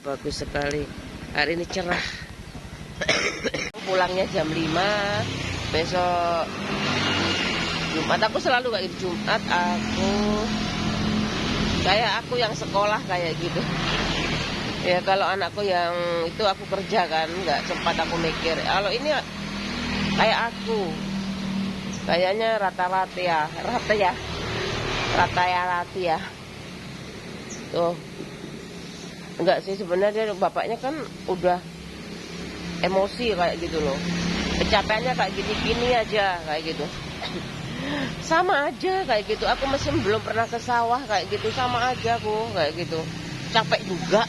bagus sekali. Hari ini cerah. Pulangnya jam 5. Besok Jumat aku selalu kayak gitu. Jumat aku yang sekolah kayak gitu. Ya kalau anakku yang itu aku kerja kan, nggak sempat aku mikir. Kalau ini kayak aku, kayaknya rata-rata ya. Tuh, enggak sih sebenarnya bapaknya kan udah emosi kayak gitu loh. Kecapeannya kayak gini-gini aja kayak gitu. Sama aja kayak gitu. Aku masih belum pernah ke sawah kayak gitu, sama aja aku kayak gitu. Capek juga.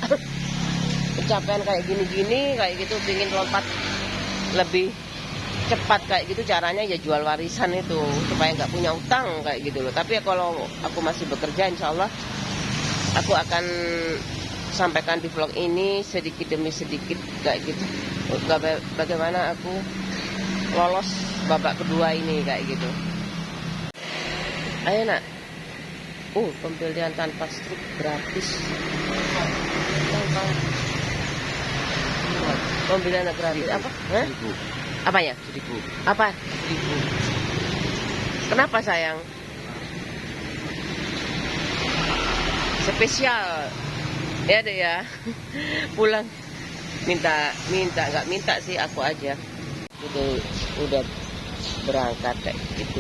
Kecapean kayak gini-gini kayak gitu, pingin lompat lebih cepat kayak gitu, caranya ya jual warisan itu supaya nggak punya utang kayak gitu loh. Tapi ya kalau aku masih bekerja, insya Allah aku akan sampaikan di vlog ini sedikit demi sedikit kayak gitu, bagaimana aku lolos babak kedua ini kayak gitu. Ayo nak, pembelian tanpa strip gratis. Pembelian gratis apa? Hah? Apa ya? 1.000. Apa? 1.000. Kenapa sayang? Spesial ya deh ya. Pulang minta nggak minta sih, aku aja itu udah berangkat kayak gitu.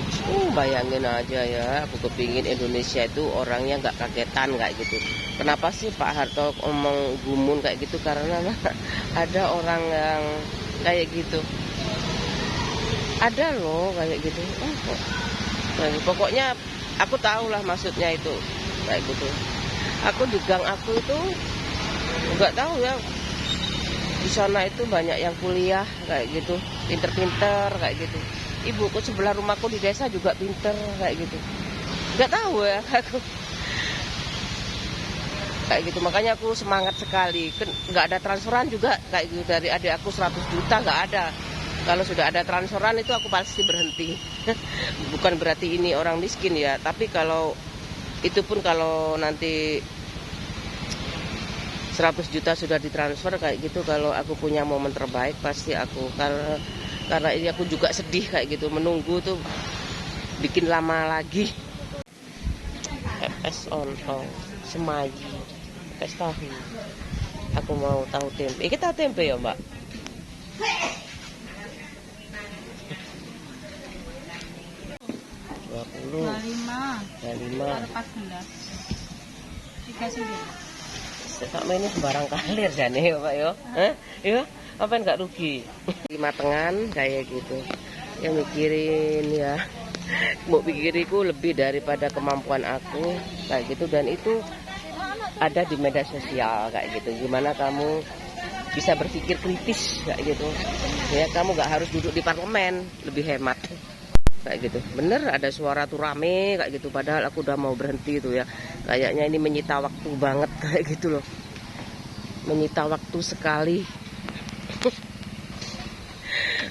Bayangin aja ya, aku kepingin Indonesia itu orangnya nggak kagetan kayak gitu. Kenapa sih Pak Harto ngomong gumun kayak gitu? Karena ada orang yang kayak gitu, ada loh kayak gitu. Pokoknya aku tahu lah maksudnya itu kayak gitu. Aku di gang aku itu nggak tahu ya, di sana itu banyak yang kuliah kayak gitu, pinter-pinter kayak gitu. Ibuku sebelah rumahku di desa juga pinter kayak gitu. Nggak tahu ya aku kayak gitu. Makanya aku semangat sekali. Nggak ada transferan juga kayak gitu dari adik aku 100 juta nggak ada. Kalau sudah ada transferan itu aku pasti berhenti. Bukan berarti ini orang miskin ya, tapi kalau itu pun kalau nanti 100 juta sudah ditransfer kayak gitu, kalau aku punya momen terbaik pasti aku, karena ini aku juga sedih kayak gitu, menunggu tuh bikin lama lagi. PS ontong, semayi, PS tahu. Aku mau tahu tempe. Kita tempe ya Mbak. Rp 25. Tak mainnya sembarang kalir jane ya Pak yo. Yo, apa nggak rugi? 5 kayak gitu. Yang mikirin ya. Mau pikiriku lebih daripada kemampuan aku kayak gitu, dan itu ada di media sosial kayak gitu. Gimana kamu bisa berpikir kritis kayak gitu. Ya, kamu nggak harus duduk di parlemen, lebih hemat. Kayak gitu, bener ada suara tuh rame kayak gitu, padahal aku udah mau berhenti tuh ya. Kayaknya ini menyita waktu banget kayak gitu loh, menyita waktu sekali.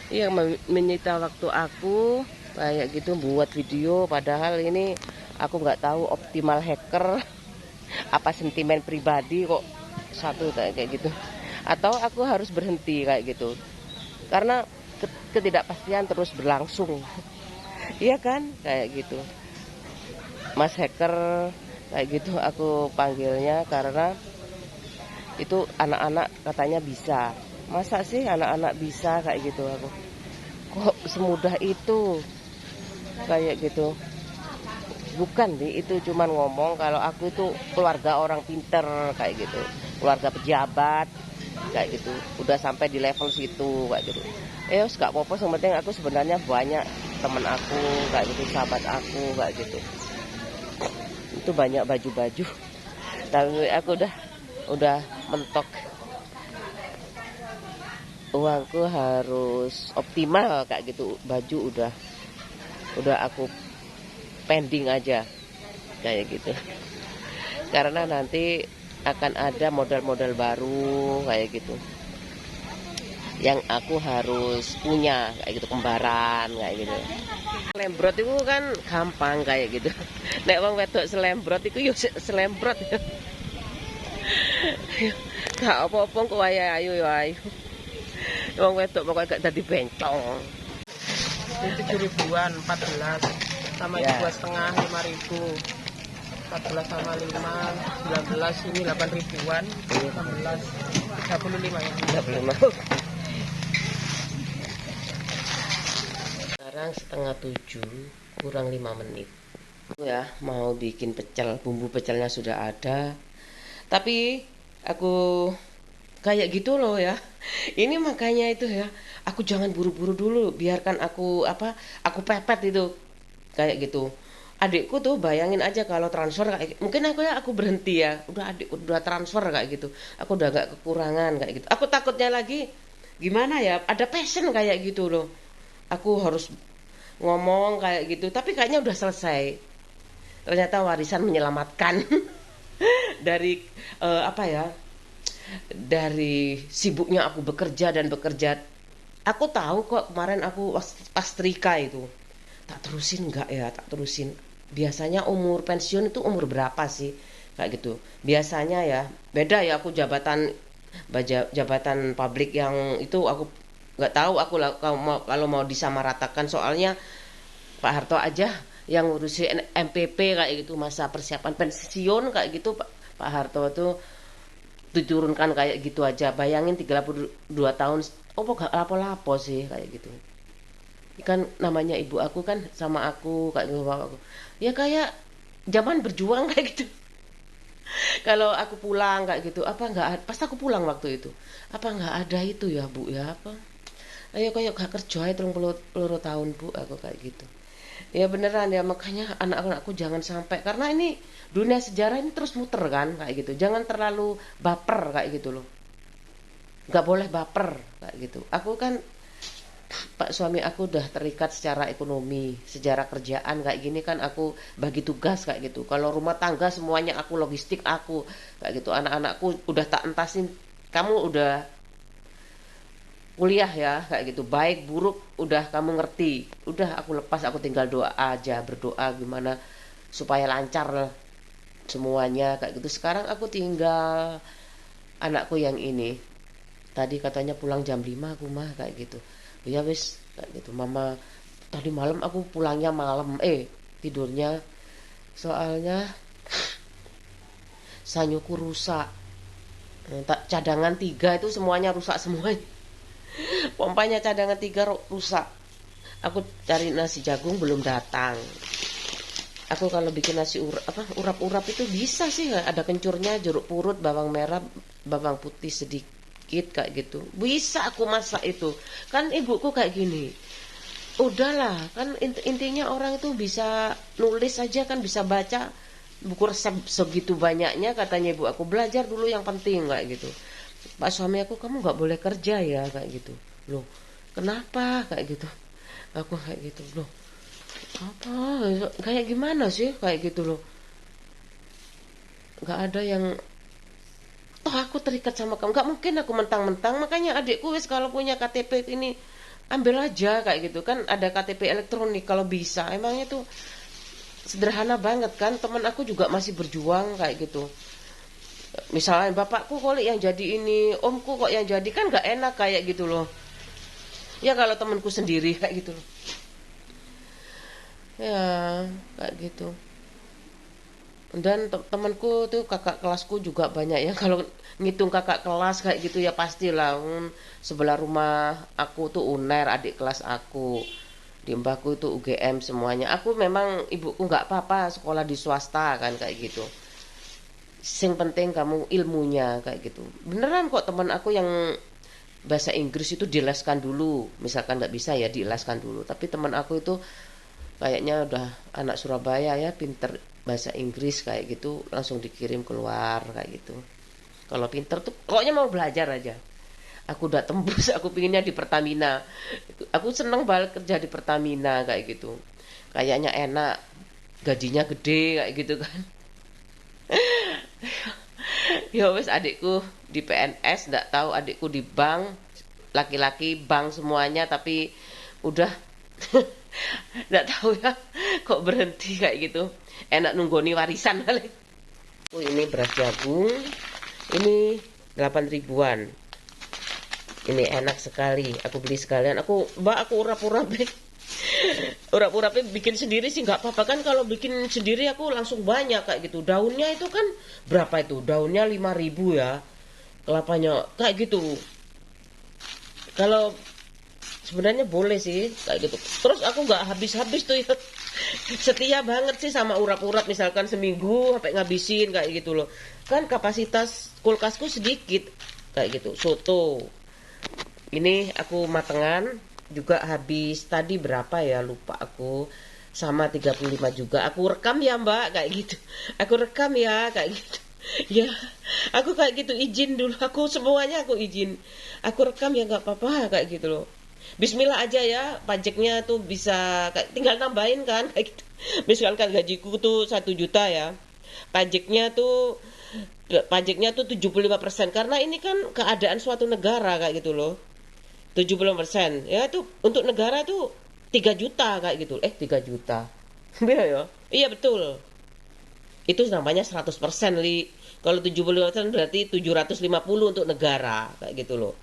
Yang menyita waktu aku kayak gitu buat video, padahal ini aku nggak tahu optimal hacker apa sentimen pribadi kok satu kayak gitu, atau aku harus berhenti kayak gitu karena ketidakpastian terus berlangsung. Iya kan, kayak gitu. Mas hacker kayak gitu aku panggilnya, karena itu anak-anak katanya bisa. Masa sih anak-anak bisa kayak gitu? Aku kok semudah itu kayak gitu. Bukan nih, itu cuman ngomong kalau aku itu keluarga orang pinter kayak gitu, keluarga pejabat kayak gitu, udah sampai di level situ kayak gitu. Gak apa-apa, yang penting aku sebenarnya banyak temen aku kayak gitu, sahabat aku kayak gitu. Itu banyak baju-baju, tapi aku udah mentok, uangku harus optimal kayak gitu. Baju udah aku pending aja kayak gitu, karena nanti akan ada model-model baru kayak gitu yang aku harus punya kayak gitu, kembaran kayak gitu. Selembrot itu kan gampang kayak gitu. Nek wong wedok selembrot itu yo selembrot. Gak apa-apa kok ayo ya ayo. Wong wedok pokoknya gak dadi bencong. Ini 7.000-an, 14 sama Ya. 2,5, 5.000. 14 sama 5, 19, ini 8.000-an, 16, 35 ya. 35. Sekarang setengah 7 kurang 5 menit. Ya, mau bikin pecel, bumbu pecelnya sudah ada. Tapi aku kayak gitu loh ya. Ini makanya itu ya, aku jangan buru-buru dulu, biarkan aku pepet itu kayak gitu. Adikku tuh bayangin aja kalau transfer kayak mungkin aku berhenti ya. Udah adik udah transfer kayak gitu. Aku udah gak kekurangan kayak gitu. Aku takutnya lagi gimana ya? Ada passion kayak gitu loh. Aku harus ngomong kayak gitu, tapi kayaknya udah selesai. Ternyata warisan menyelamatkan dari apa ya? Dari sibuknya aku bekerja dan bekerja. Aku tahu kok kemarin aku pas trika itu. Tak terusin enggak ya? Tak terusin. Biasanya umur pensiun itu umur berapa sih? Kayak gitu. Biasanya ya, beda ya aku jabatan publik yang itu aku nggak tahu aku kalau mau disamaratakan soalnya Pak Harto aja yang ngurusin MPP kayak gitu masa persiapan pensiun kayak gitu Pak Harto tuh diturunkan kayak gitu aja. Bayangin 32 tahun oh gak lapo-lapo sih kayak gitu. Kan namanya ibu aku kan sama aku kayak gitu aku. Ya kayak zaman berjuang kayak gitu. Kalau aku pulang kayak gitu, apa nggak pas aku pulang waktu itu, apa nggak ada itu ya bu ya apa? Ayo kayak gak kerja ya 30 tahun bu aku kayak gitu. Ya beneran ya makanya anak-anakku jangan sampai karena ini dunia sejarah ini terus muter kan kayak gitu. Jangan terlalu baper kayak gitu loh. Nggak boleh baper kayak gitu. Aku kan Pak suami aku udah terikat secara ekonomi, sejarah kerjaan kayak gini kan aku bagi tugas kayak gitu. Kalau rumah tangga semuanya aku logistik aku kayak gitu. Anak-anakku udah tak entasin, kamu udah kuliah ya kayak gitu. Baik buruk udah kamu ngerti. Udah aku lepas aku tinggal doa aja, berdoa gimana supaya lancar semuanya kayak gitu. Sekarang aku tinggal anakku yang ini. Tadi katanya pulang jam 5 aku mah kayak gitu. Ya wis kayak gitu mama tadi malam aku pulangnya malam tidurnya soalnya sanyuku rusak. Cadangan 3 itu semuanya rusak semuanya. Pompanya cadangan 3 rusak. Aku cari nasi jagung belum datang. Aku kalau bikin nasi urap-urap itu bisa sih ada kencurnya, jeruk purut, bawang merah, bawang putih sedikit kayak gitu. Bisa aku masak itu. Kan ibuku kayak gini. Udahlah, kan intinya orang itu bisa nulis aja kan bisa baca buku resep segitu banyaknya katanya ibu aku belajar dulu yang penting kayak gitu. Pak suami aku kamu nggak boleh kerja ya kayak gitu. Loh, kenapa kayak gitu? Aku kayak gitu loh. Apa kayak gimana sih kayak gitu loh. Nggak ada yang toh aku terikat sama kamu nggak mungkin aku mentang-mentang makanya adikku wis kalau punya KTP ini ambil aja kayak gitu kan ada KTP elektronik kalau bisa emangnya tuh sederhana banget kan teman aku juga masih berjuang kayak gitu misalnya bapakku kok yang jadi ini omku kok yang jadi kan nggak enak kayak gitu loh ya kalau temanku sendiri kayak gitu loh ya kayak gitu. Dan temanku tuh kakak kelasku juga banyak ya kalau ngitung kakak kelas kayak gitu ya pastilah sebelah rumah aku tuh UNER adik kelas aku di mbahku itu UGM semuanya aku memang ibuku nggak apa-apa sekolah di swasta kan kayak gitu sing penting kamu ilmunya kayak gitu beneran kok teman aku yang bahasa Inggris itu dileskan dulu misalkan nggak bisa ya dileskan dulu tapi teman aku itu kayaknya udah anak Surabaya ya pinter bahasa Inggris kayak gitu langsung dikirim keluar kayak gitu kalau pinter tuh pokoknya mau belajar aja aku udah tembus aku pinginnya di Pertamina aku seneng banget kerja di Pertamina kayak gitu kayaknya enak gajinya gede kayak gitu kan ya wes adikku di PNS nggak tahu adikku di bank laki-laki bank semuanya tapi udah nggak tahu ya kok berhenti kayak gitu enak nunggoni warisan kali. Ini beras jagung Ini 8 ribuan. Ini enak sekali. Aku beli sekalian. Aku urap-urap. Urap-urapnya bikin sendiri sih nggak apa-apa kan. Kalau bikin sendiri aku langsung banyak kayak gitu. Daunnya itu kan berapa itu? Daunnya 5.000 ya. Kelapanya kayak gitu. Kalau sebenarnya boleh sih kayak gitu. Terus aku nggak habis-habis tuh ya. Setia banget sih sama urap-urap, misalkan seminggu sampai ngabisin kayak gitu loh. Kan kapasitas kulkasku sedikit kayak gitu. Soto. Ini aku matengan juga habis tadi berapa ya lupa aku, sama 35 juga. Aku rekam ya Mbak kayak gitu. Aku rekam ya kayak gitu. Ya, aku kayak gitu izin dulu. Aku semuanya aku izin. Aku rekam ya nggak apa-apa kayak gitu loh. Bismillah aja ya, pajaknya tuh bisa tinggal nambahin kan kayak gitu. Misalkan gajiku tuh 1 juta ya. Pajaknya tuh 75% karena ini kan keadaan suatu negara kayak gitu loh. 70% ya tuh untuk negara tuh 3 juta kayak gitu. 3 juta. Iya ya. Iya betul. Itu namanya 100% Li. Kalau 75% berarti 750 untuk negara kayak gitu loh.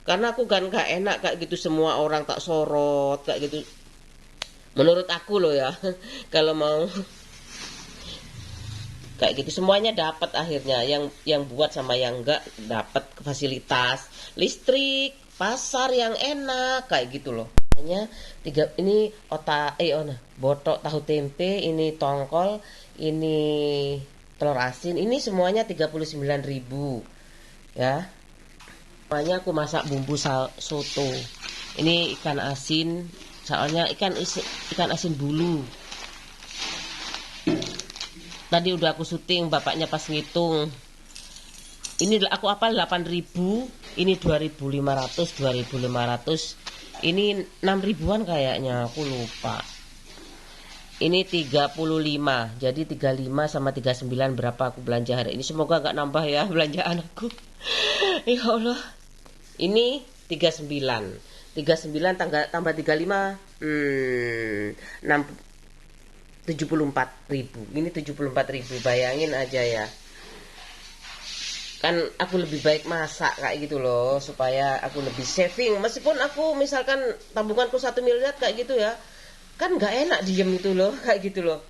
Karena aku kan gak enak kayak gitu semua orang tak sorot kayak gitu. Menurut aku loh ya. Kalau mau kayak gitu semuanya dapat akhirnya, yang buat sama yang enggak dapat fasilitas listrik, pasar yang enak kayak gitu loh. Hanya tiga ini botok tahu tempe, ini tongkol, ini telur asin, ini semuanya 39.000 ya. Semuanya aku masak bumbu soto. Ini ikan asin, soalnya ikan asin bulu. Tadi udah aku syuting, bapaknya pas ngitung. Ini aku apa 8.000, ini 2.500, 2.500. Ini 6.000-an kayaknya, aku lupa. Ini 35. Jadi 35 sama 39 berapa aku belanja hari ini. Semoga nggak nambah ya belanjaan aku. Ya Allah. Ini 39. 39 tambah 35 74.000. Ini 74.000, bayangin aja ya. Kan aku lebih baik masak kayak gitu loh, supaya aku lebih saving. Meskipun aku misalkan tabunganku 1 miliar kayak gitu ya, kan nggak enak diem itu loh kayak gitu loh.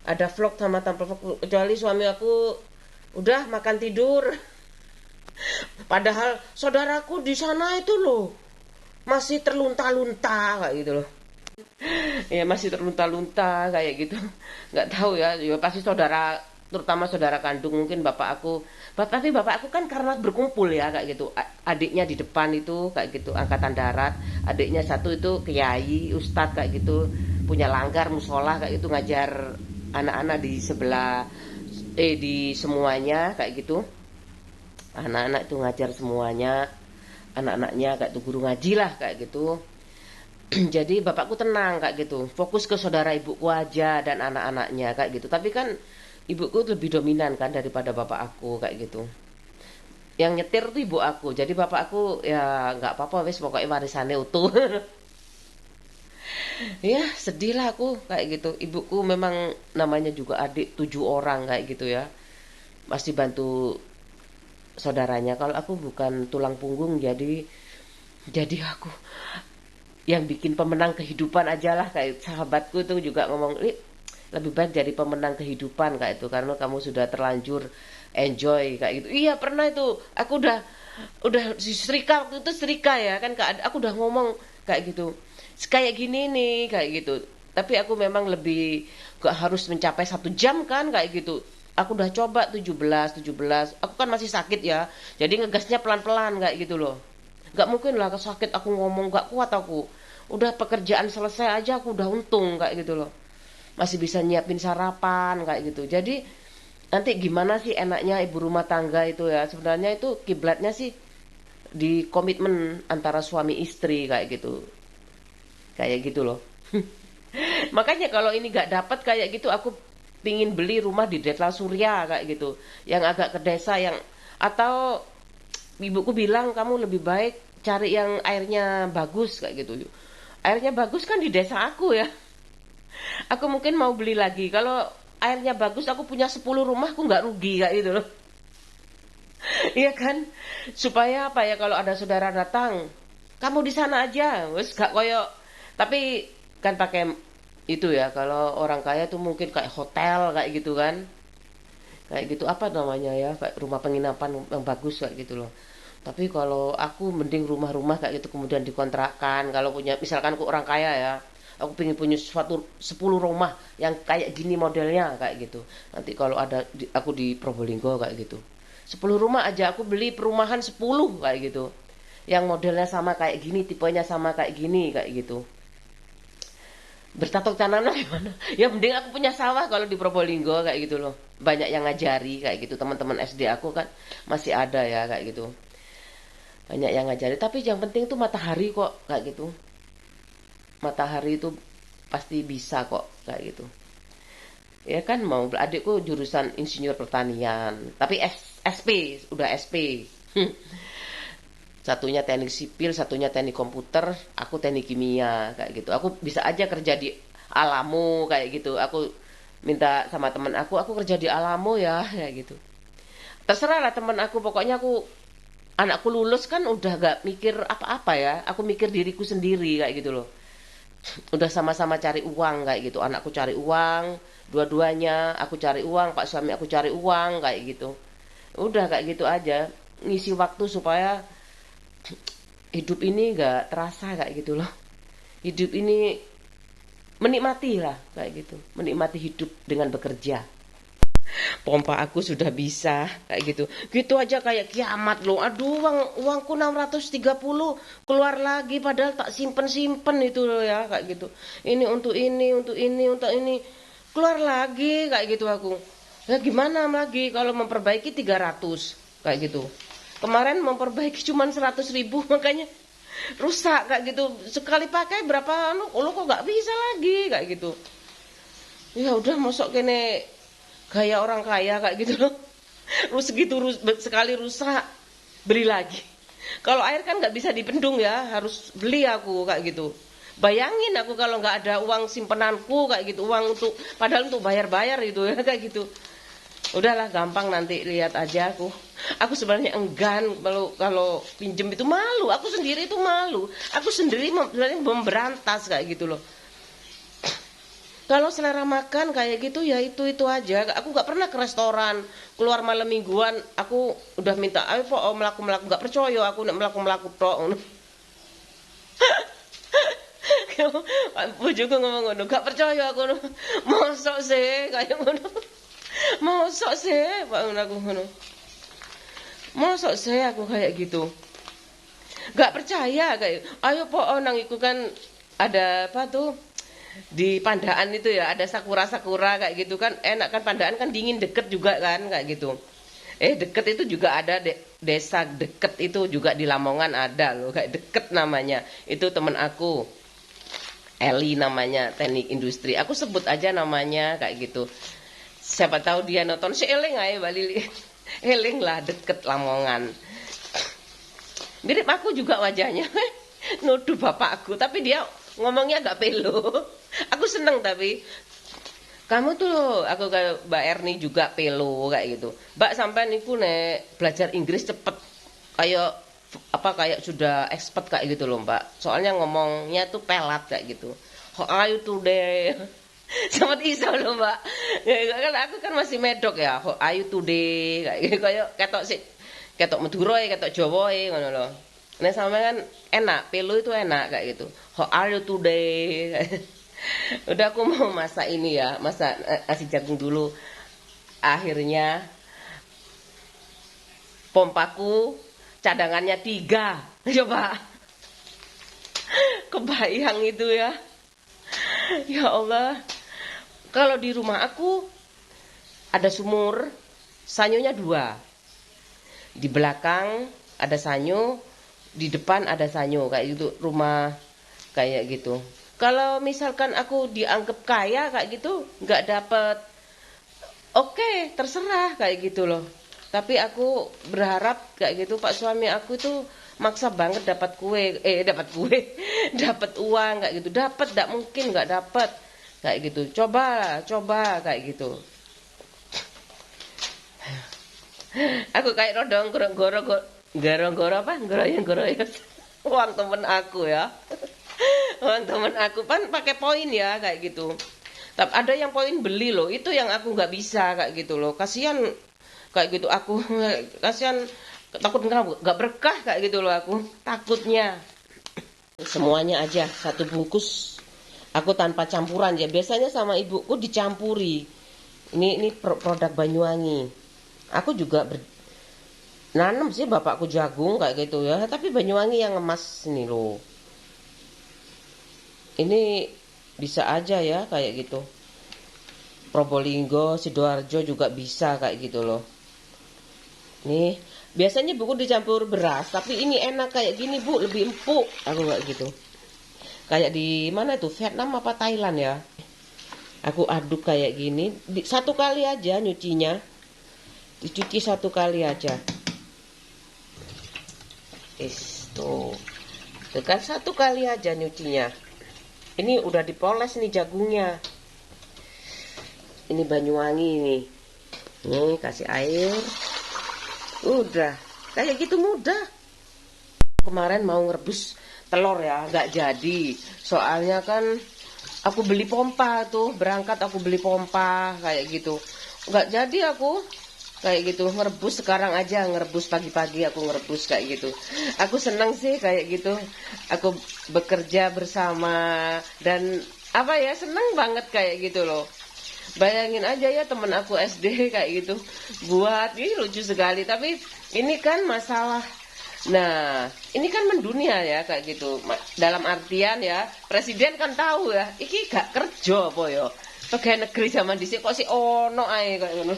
Ada vlog sama tanpa vlog, kecuali suami aku udah makan tidur. Padahal saudaraku di sana itu loh masih terlunta-lunta kayak gitu loh. Ya masih terlunta-lunta kayak gitu. Nggak tahu ya pasti saudara, terutama saudara kandung, mungkin tapi bapak aku kan karena berkumpul ya kayak gitu. Adiknya di depan itu kayak gitu, angkatan darat. Adiknya satu itu kiai ustadz kayak gitu, punya langgar musola kayak gitu, ngajar anak-anak di sebelah di semuanya kayak gitu. Anak-anak itu ngajar semuanya, anak-anaknya kayak itu guru ngaji lah kayak gitu. Jadi bapakku tenang kayak gitu, fokus ke saudara ibuku aja dan anak-anaknya kayak gitu. Tapi kan ibuku lebih dominan kan daripada bapak aku kayak gitu. Yang nyetir tuh ibu aku, jadi bapak aku ya nggak apa-apa wes, pokoknya warisannya utuh. Ya sedih lah aku kayak gitu. Ibuku memang namanya juga adik 7 orang kayak gitu ya, masih bantu saudaranya. Kalau aku bukan tulang punggung, jadi aku yang bikin pemenang kehidupan aja lah. Kayak sahabatku tuh juga ngomong, lebih baik jadi pemenang kehidupan kayak itu, karena kamu sudah terlanjur enjoy kayak gitu. Iya pernah itu, aku udah setrika waktu itu, setrika ya kan, aku udah ngomong kayak gitu, kayak gini nih kayak gitu. Tapi aku memang lebih gak harus mencapai 1 jam kan kayak gitu. Aku udah coba 17, aku kan masih sakit ya, jadi ngegasnya pelan-pelan kayak gitu loh. Gak mungkin lah sakit aku ngomong, gak kuat aku. Udah pekerjaan selesai aja aku udah untung kayak gitu loh. Masih bisa nyiapin sarapan kayak gitu. Jadi nanti gimana sih enaknya ibu rumah tangga itu ya. Sebenarnya itu kiblatnya sih di komitmen antara suami istri kayak gitu. Kayak gitu loh. Makanya kalau ini gak dapat kayak gitu, aku pingin beli rumah di Detla Surya kayak gitu. Yang agak ke desa, atau ibuku bilang kamu lebih baik cari yang airnya bagus kayak gitu. Airnya bagus kan di desa aku ya. Aku mungkin mau beli lagi. Kalau airnya bagus, aku punya 10 rumah, aku nggak rugi kayak gitu loh. Iya kan? Supaya apa ya, kalau ada saudara datang, kamu di sana aja, wes gak koyo. Tapi kan pakai itu ya, kalau orang kaya tuh mungkin kayak hotel kayak gitu kan. Kayak gitu apa namanya ya, kayak rumah penginapan yang bagus kayak gitu loh. Tapi kalau aku mending rumah-rumah kayak gitu kemudian dikontrakkan. Kalau punya, misalkan aku orang kaya ya, aku pengen punya suatu 10 rumah yang kayak gini modelnya kayak gitu. Nanti kalau ada aku di Probolinggo kayak gitu, 10 rumah aja aku beli perumahan 10 kayak gitu, yang modelnya sama kayak gini, tipenya sama kayak gini kayak gitu. Bertatok tanamnya gimana? Ya mending aku punya sawah kalau di Probolinggo kayak gitu loh. Banyak yang ngajari kayak gitu. Teman-teman SD aku kan masih ada ya kayak gitu. Banyak yang ngajari. Tapi yang penting tuh matahari kok kayak gitu. Matahari itu pasti bisa kok kayak gitu. Ya kan mau adikku jurusan insinyur pertanian. Tapi SP udah SP. Satunya teknik sipil, satunya teknik komputer, aku teknik kimia kayak gitu. Aku bisa aja kerja di Alamo kayak gitu. Aku minta sama teman aku kerja di Alamo ya kayak gitu. Terserah lah teman aku, pokoknya anakku lulus kan udah gak mikir apa-apa ya. Aku mikir diriku sendiri kayak gitu loh. Udah sama-sama cari uang kayak gitu. Anakku cari uang, dua-duanya aku cari uang, pak suami aku cari uang kayak gitu. Udah kayak gitu aja, ngisi waktu supaya hidup ini gak terasa kayak gitu loh. Hidup ini menikmati lah kayak gitu, menikmati hidup dengan bekerja. Pompa aku sudah bisa kayak gitu, gitu aja kayak kiamat loh. Aduh, uangku 630 keluar lagi, padahal tak simpen itu loh ya kayak gitu. Ini untuk ini, untuk ini, untuk ini, keluar lagi kayak gitu aku. Ya gimana lagi kalau memperbaiki 300 kayak gitu. Kemarin memperbaiki cuma 100.000, makanya rusak kayak gitu. Sekali pakai berapa lo kok nggak bisa lagi kayak gitu. Ya udah, mosok kene gaya orang kaya kayak gitu loh. Sekali rusak beli lagi. Kalau air kan nggak bisa dipendung ya, harus beli aku kayak gitu. Bayangin aku kalau nggak ada uang simpenanku kayak gitu, uang untuk padahal untuk bayar-bayar itu ya kayak gitu. Udahlah, gampang, nanti lihat aja aku. Aku sebenarnya enggan kalau pinjem itu, malu. Aku sendiri itu malu. Aku sendiri sebenarnya memberantas kayak gitu loh. Kalau selera makan kayak gitu ya itu aja. Aku nggak pernah ke restoran, keluar malam mingguan. Aku udah minta, ayo kok melaku nggak percaya aku nek melaku tok. Bojoku ngomong ngono, gak percaya aku. Mosok sih kayak ngono. Mosok sih Pak aku ngono. Mosok sih aku kayak gitu. Gak percaya kayak. Ayo po nang iku kan ada apa tuh? Di Pandaan itu ya ada sakura kayak gitu kan. Enak kan, Pandaan kan dingin, deket juga kan kayak gitu. Deket itu juga ada desa deket itu juga di Lamongan ada loh, kayak deket namanya. Itu temen aku. Eli namanya, teknik industri. Aku sebut aja namanya kayak gitu. Siapa tahu dia nonton, si eling aja Bali. Eling lah, deket Lamongan. Mirip aku juga wajahnya. Nuduh bapakku, tapi dia ngomongnya agak pelo. Aku seneng tapi. Kamu tuh, aku kayak Mbak Erni juga pelo kayak gitu. Mbak sampai niku nek belajar Inggris cepet. Kayak sudah expert kayak gitu loh Mbak. Soalnya ngomongnya tuh pelat kayak gitu. How are you today? Selamat iso loh Mbak. Kan aku kan masih medok ya. How are you today? Kayak gitu, kayak ketok Madura, ketok Jawa ngono loh. Nah sama kan enak, pelo itu enak kayak gitu. How are you today? Udah, aku mau masak ini ya, masak nasi jagung dulu. Akhirnya pompaku cadangannya 3. Coba kebayang itu ya. Ya Allah. Kalau di rumah aku ada sumur, sanyonya 2. Di belakang ada sanyo, di depan ada sanyo kayak gitu, rumah kayak gitu. Kalau misalkan aku dianggap kaya kayak gitu, nggak dapet, oke, terserah kayak gitu loh. Tapi aku berharap kayak gitu, Pak suami aku itu maksa banget dapat dapat uang kayak gitu. Dapat, tidak mungkin nggak dapat kayak gitu. Coba kayak gitu. Aku kayak rodong goro-goro apa? Goroyong-goroyong. Uang temen aku ya. Uang temen aku kan pakai poin ya kayak gitu. Tapi ada yang poin beli loh. Itu yang aku nggak bisa kayak gitu loh. Kasihan kayak gitu aku kasihan takut nggak berkah kayak gitu loh aku takutnya. Semuanya aja satu bungkus. Aku tanpa campuran ya. Biasanya sama ibuku dicampuri. Ini produk Banyuwangi. Aku juga nanam sih bapakku jagung kayak gitu ya. Tapi Banyuwangi yang ngemas ini loh. Ini bisa aja ya kayak gitu. Probolinggo, Sidoarjo juga bisa kayak gitu loh. Nih, biasanya buku dicampur beras, tapi ini enak kayak gini bu, lebih empuk. Aku kayak gitu. Kayak di mana tuh, Vietnam apa Thailand ya? Aku aduk kayak gini, satu kali aja nyucinya. Dicuci satu kali aja. Tuh. Tuh kan satu kali aja nyucinya. Ini udah dipoles nih jagungnya. Ini Banyuwangi nih. Nih kasih air. Udah. Kayak gitu mudah. Kemarin mau ngerebus telur ya, nggak jadi. Soalnya kan aku beli pompa tuh, berangkat aku beli pompa kayak gitu. Nggak jadi aku kayak gitu ngerebus sekarang aja, ngerebus pagi-pagi aku ngerebus kayak gitu. Aku seneng sih kayak gitu. Aku bekerja bersama dan apa ya, seneng banget kayak gitu loh. Bayangin aja ya temen aku SD kayak gitu buat, ini lucu sekali. Tapi ini kan masalah. Nah, ini kan mendunia ya kayak gitu. Dalam artian ya, presiden kan tahu ya, iki gak kerja apa ya. Pegawai negeri zaman dhisik kok si ono ae kayak ngono.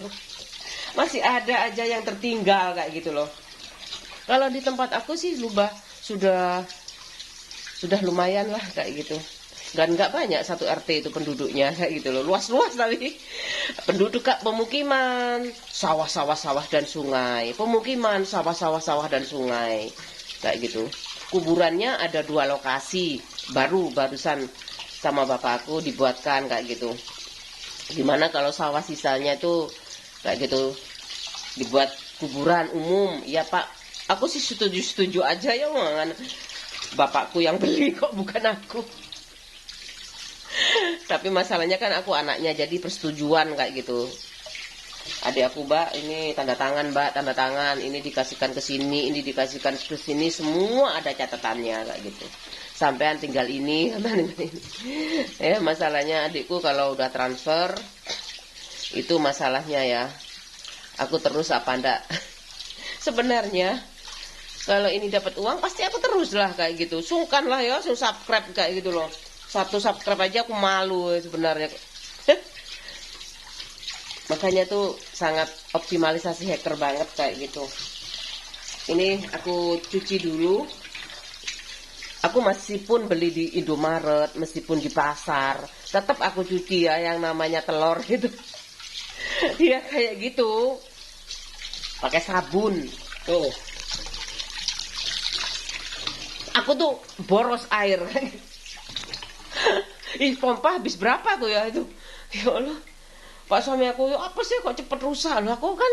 Masih ada aja yang tertinggal kayak gitu loh. Kalau di tempat aku sih sudah lumayan lah kayak gitu. Dan nggak banyak satu RT itu penduduknya kayak gitu loh, luas-luas tapi penduduk pemukiman, sawah-sawah dan sungai, pemukiman sawah-sawah dan sungai kayak gitu. Kuburannya ada 2 lokasi, barusan sama bapakku dibuatkan kayak gitu. Gimana kalau sawah sisanya tuh kayak gitu dibuat kuburan umum? Ya Pak, aku sih setuju aja ya, mangan bapakku yang beli kok bukan aku. Tapi masalahnya kan aku anaknya, jadi persetujuan kayak gitu. Adik aku, Mbak, ini tanda tangan, Mbak, tanda tangan, ini dikasihkan ke sini, ini dikasihkan ke sini, semua ada catatannya kayak gitu. Sampean tinggal ini, sampean tinggal ini. Ya, masalahnya adikku kalau udah transfer itu masalahnya ya. Aku terus apa ndak? Sebenarnya kalau ini dapat uang pasti aku terus lah kayak gitu. Sungkan lah ya, subscribe kayak gitu loh. 1 subscribe aja aku malu sebenarnya. Makanya tuh sangat optimalisasi hacker banget kayak gitu. Ini aku cuci dulu. Aku meskipun beli di Indomaret, meskipun di pasar, tetap aku cuci ya yang namanya telur gitu. Ya kayak gitu. Pakai sabun. Tuh. Aku tuh boros air. Ih, pompa habis berapa tuh ya itu? Ya Allah. Pak suami aku, ya apa sih kok cepet rusak? Loh, aku kan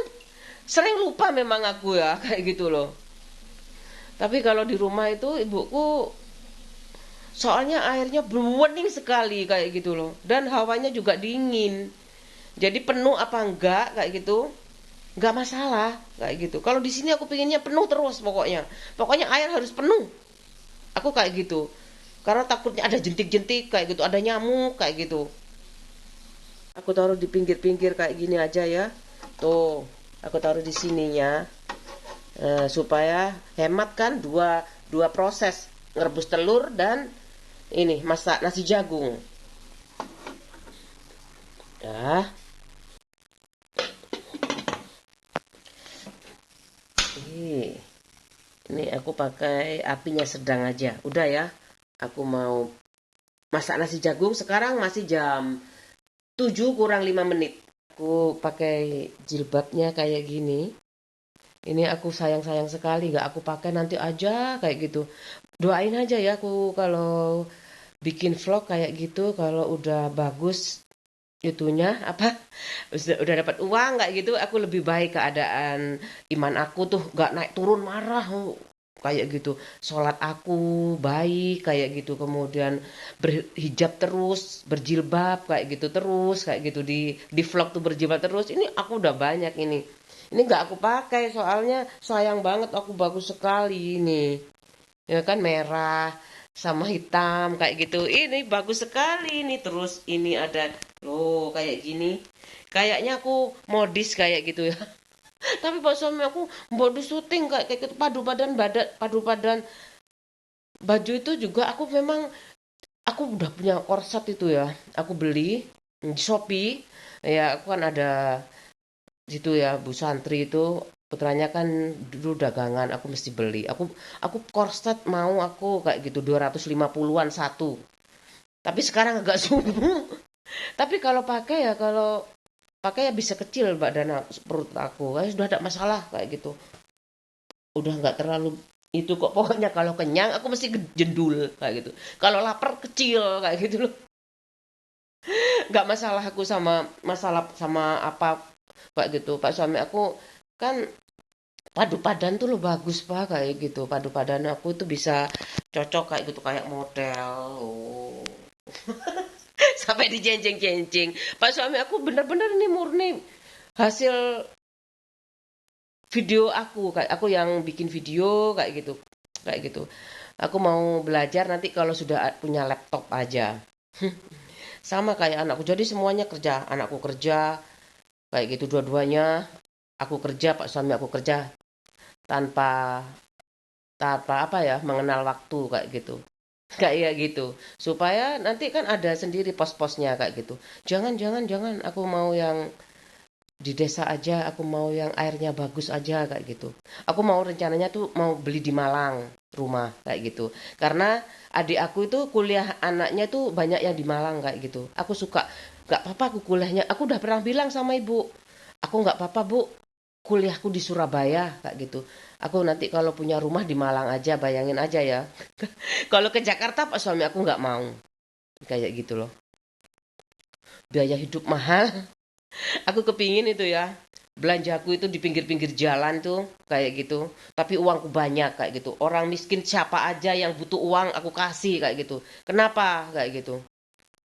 sering lupa memang aku ya, kayak gitu loh. Tapi kalau di rumah itu ibuku soalnya airnya bening sekali kayak gitu loh. Dan hawanya juga dingin. Jadi penuh apa enggak kayak gitu? Enggak masalah kayak gitu. Kalau di sini aku pinginnya penuh terus pokoknya. Pokoknya air harus penuh. Aku kayak gitu. Karena takutnya ada jentik-jentik kayak gitu, ada nyamuk kayak gitu. Aku taruh di pinggir-pinggir kayak gini aja ya. Tuh, aku taruh di sininya. Supaya hemat kan dua proses, ngerebus telur dan ini masak nasi jagung. Ya. Ini aku pakai apinya sedang aja. Udah ya. Aku mau masak nasi jagung. Sekarang masih jam 7 kurang 5 menit. Aku pakai jilbabnya kayak gini. Ini aku sayang-sayang sekali. Gak aku pakai nanti aja kayak gitu. Doain aja ya aku kalau bikin vlog kayak gitu. Kalau udah bagus itunya apa, udah dapat uang kayak gitu, aku lebih baik keadaan iman aku tuh nggak naik turun marah kayak gitu. Sholat aku baik kayak gitu, kemudian berhijab terus, berjilbab kayak gitu terus, kayak gitu di vlog tuh berjilbab terus. Ini aku udah banyak ini. Ini nggak aku pakai soalnya sayang banget, aku bagus sekali ini. Ya kan merah sama hitam kayak gitu. Ini bagus sekali ini. Terus ini ada loh kayak gini. Kayaknya aku modis kayak gitu ya. Tapi pas suami aku modis syuting kayak gitu, padu padan baju itu juga aku memang aku udah punya korset itu ya. Aku beli di Shopee. Ya aku kan ada situ ya Bu Santri itu putranya kan dulu dagangan, aku mesti beli. Aku korset mau aku kayak gitu 250-an satu. Tapi sekarang agak subuh. Tapi kalau pakai ya kalau pakai ya bisa kecil Mbak Dana perut aku. Kayak sudah ada masalah kayak gitu. Udah nggak terlalu itu kok, pokoknya kalau kenyang aku mesti jendul kayak gitu. Kalau lapar kecil kayak gitu loh. Nggak masalah aku sama masalah sama apa kayak gitu. Pak suami aku kan padu padan tuh lo bagus pak kayak gitu. Padu padan aku tuh bisa cocok kayak gitu kayak model. Oh. Sampai dijenceng-jenceng. Pak suami aku bener-bener ini murni hasil video aku, kayak aku yang bikin video kayak gitu. Kayak gitu. Aku mau belajar nanti kalau sudah punya laptop aja. Sama kayak anakku. Jadi semuanya kerja. Anakku kerja kayak gitu dua-duanya. Aku kerja, Pak suami aku kerja tanpa tanpa apa ya, mengenal waktu kayak gitu. Kayak gitu. Supaya nanti kan ada sendiri pos-posnya kayak gitu. Jangan jangan jangan aku mau yang di desa aja, aku mau yang airnya bagus aja kayak gitu. Aku mau rencananya tuh mau beli di Malang rumah kayak gitu. Karena adik aku itu kuliah anaknya tuh banyak yang di Malang kayak gitu. Aku suka, nggak apa-apa aku kuliahnya. Aku udah pernah bilang sama ibu, aku nggak apa-apa bu, kuliahku di Surabaya kayak gitu. Aku nanti kalau punya rumah di Malang aja, bayangin aja ya. Kalau ke Jakarta pak suami aku nggak mau kayak gitu loh. Biaya hidup mahal. Aku kepingin itu ya. Belanjaku itu di pinggir-pinggir jalan tuh kayak gitu. Tapi uangku banyak kayak gitu. Orang miskin siapa aja yang butuh uang aku kasih kayak gitu. Kenapa kayak gitu?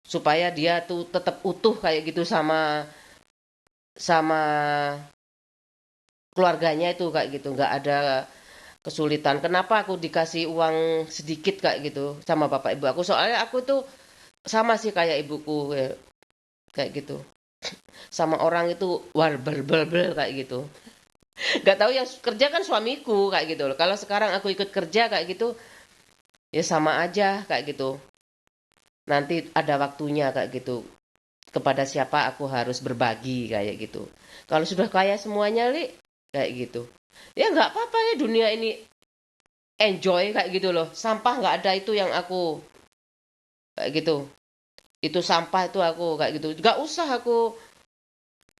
Supaya dia tuh tetap utuh kayak gitu sama sama keluarganya itu kayak gitu. Nggak ada kesulitan. Kenapa aku dikasih uang sedikit kayak gitu sama bapak ibu aku? Soalnya aku tuh sama sih kayak ibuku kayak gitu. Sama orang itu war berbel kayak gitu. Gak tahu yang kerja kan suamiku kayak gitu loh. Kalau sekarang aku ikut kerja kayak gitu, ya sama aja kayak gitu. Nanti ada waktunya kayak gitu. Kepada siapa aku harus berbagi kayak gitu. Kalau sudah kaya semuanya, Li, kayak gitu. Ya nggak apa-apa ya dunia ini enjoy kayak gitu loh. Sampah nggak ada itu yang aku kayak gitu. Itu sampah itu aku kayak gitu. Nggak usah aku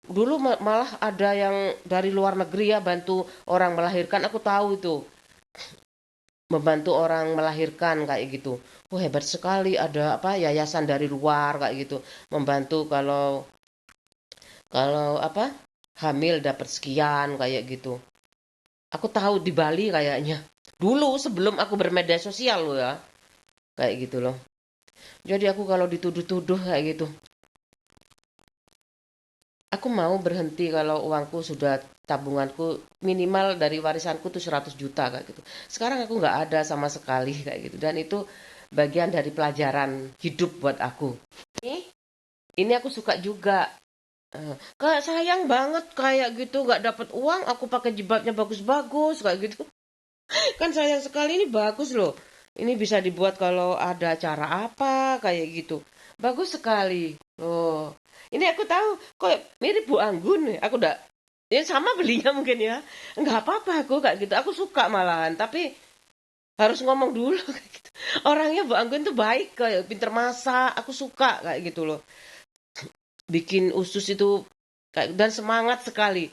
dulu malah ada yang dari luar negeri ya bantu orang melahirkan. Aku tahu itu. Membantu orang melahirkan kayak gitu. Oh hebat sekali ada apa yayasan dari luar kayak gitu membantu kalau kalau apa hamil dapat sekian kayak gitu. Aku tahu di Bali kayaknya. Dulu sebelum aku bermedia sosial loh ya. Kayak gitu loh. Jadi aku kalau dituduh-tuduh kayak gitu. Aku mau berhenti kalau uangku sudah tabunganku minimal dari warisanku tuh 100 juta kayak gitu. Sekarang aku nggak ada sama sekali kayak gitu. Dan itu bagian dari pelajaran hidup buat aku. Ini aku suka juga. Kayak sayang banget kayak gitu nggak dapat uang, aku pakai jilbabnya bagus-bagus kayak gitu. Kan sayang sekali ini bagus loh. Ini bisa dibuat kalau ada acara apa kayak gitu. Bagus sekali. Oh, ini aku tahu kok mirip Bu Anggun nih. Aku udah ya sama belinya mungkin ya. Nggak apa-apa aku kayak gitu. Aku suka malahan, tapi harus ngomong dulu kayak gitu. Orangnya Bu Anggun tuh baik kayak pinter masak. Aku suka kayak gitu loh. Bikin usus itu kayak dan semangat sekali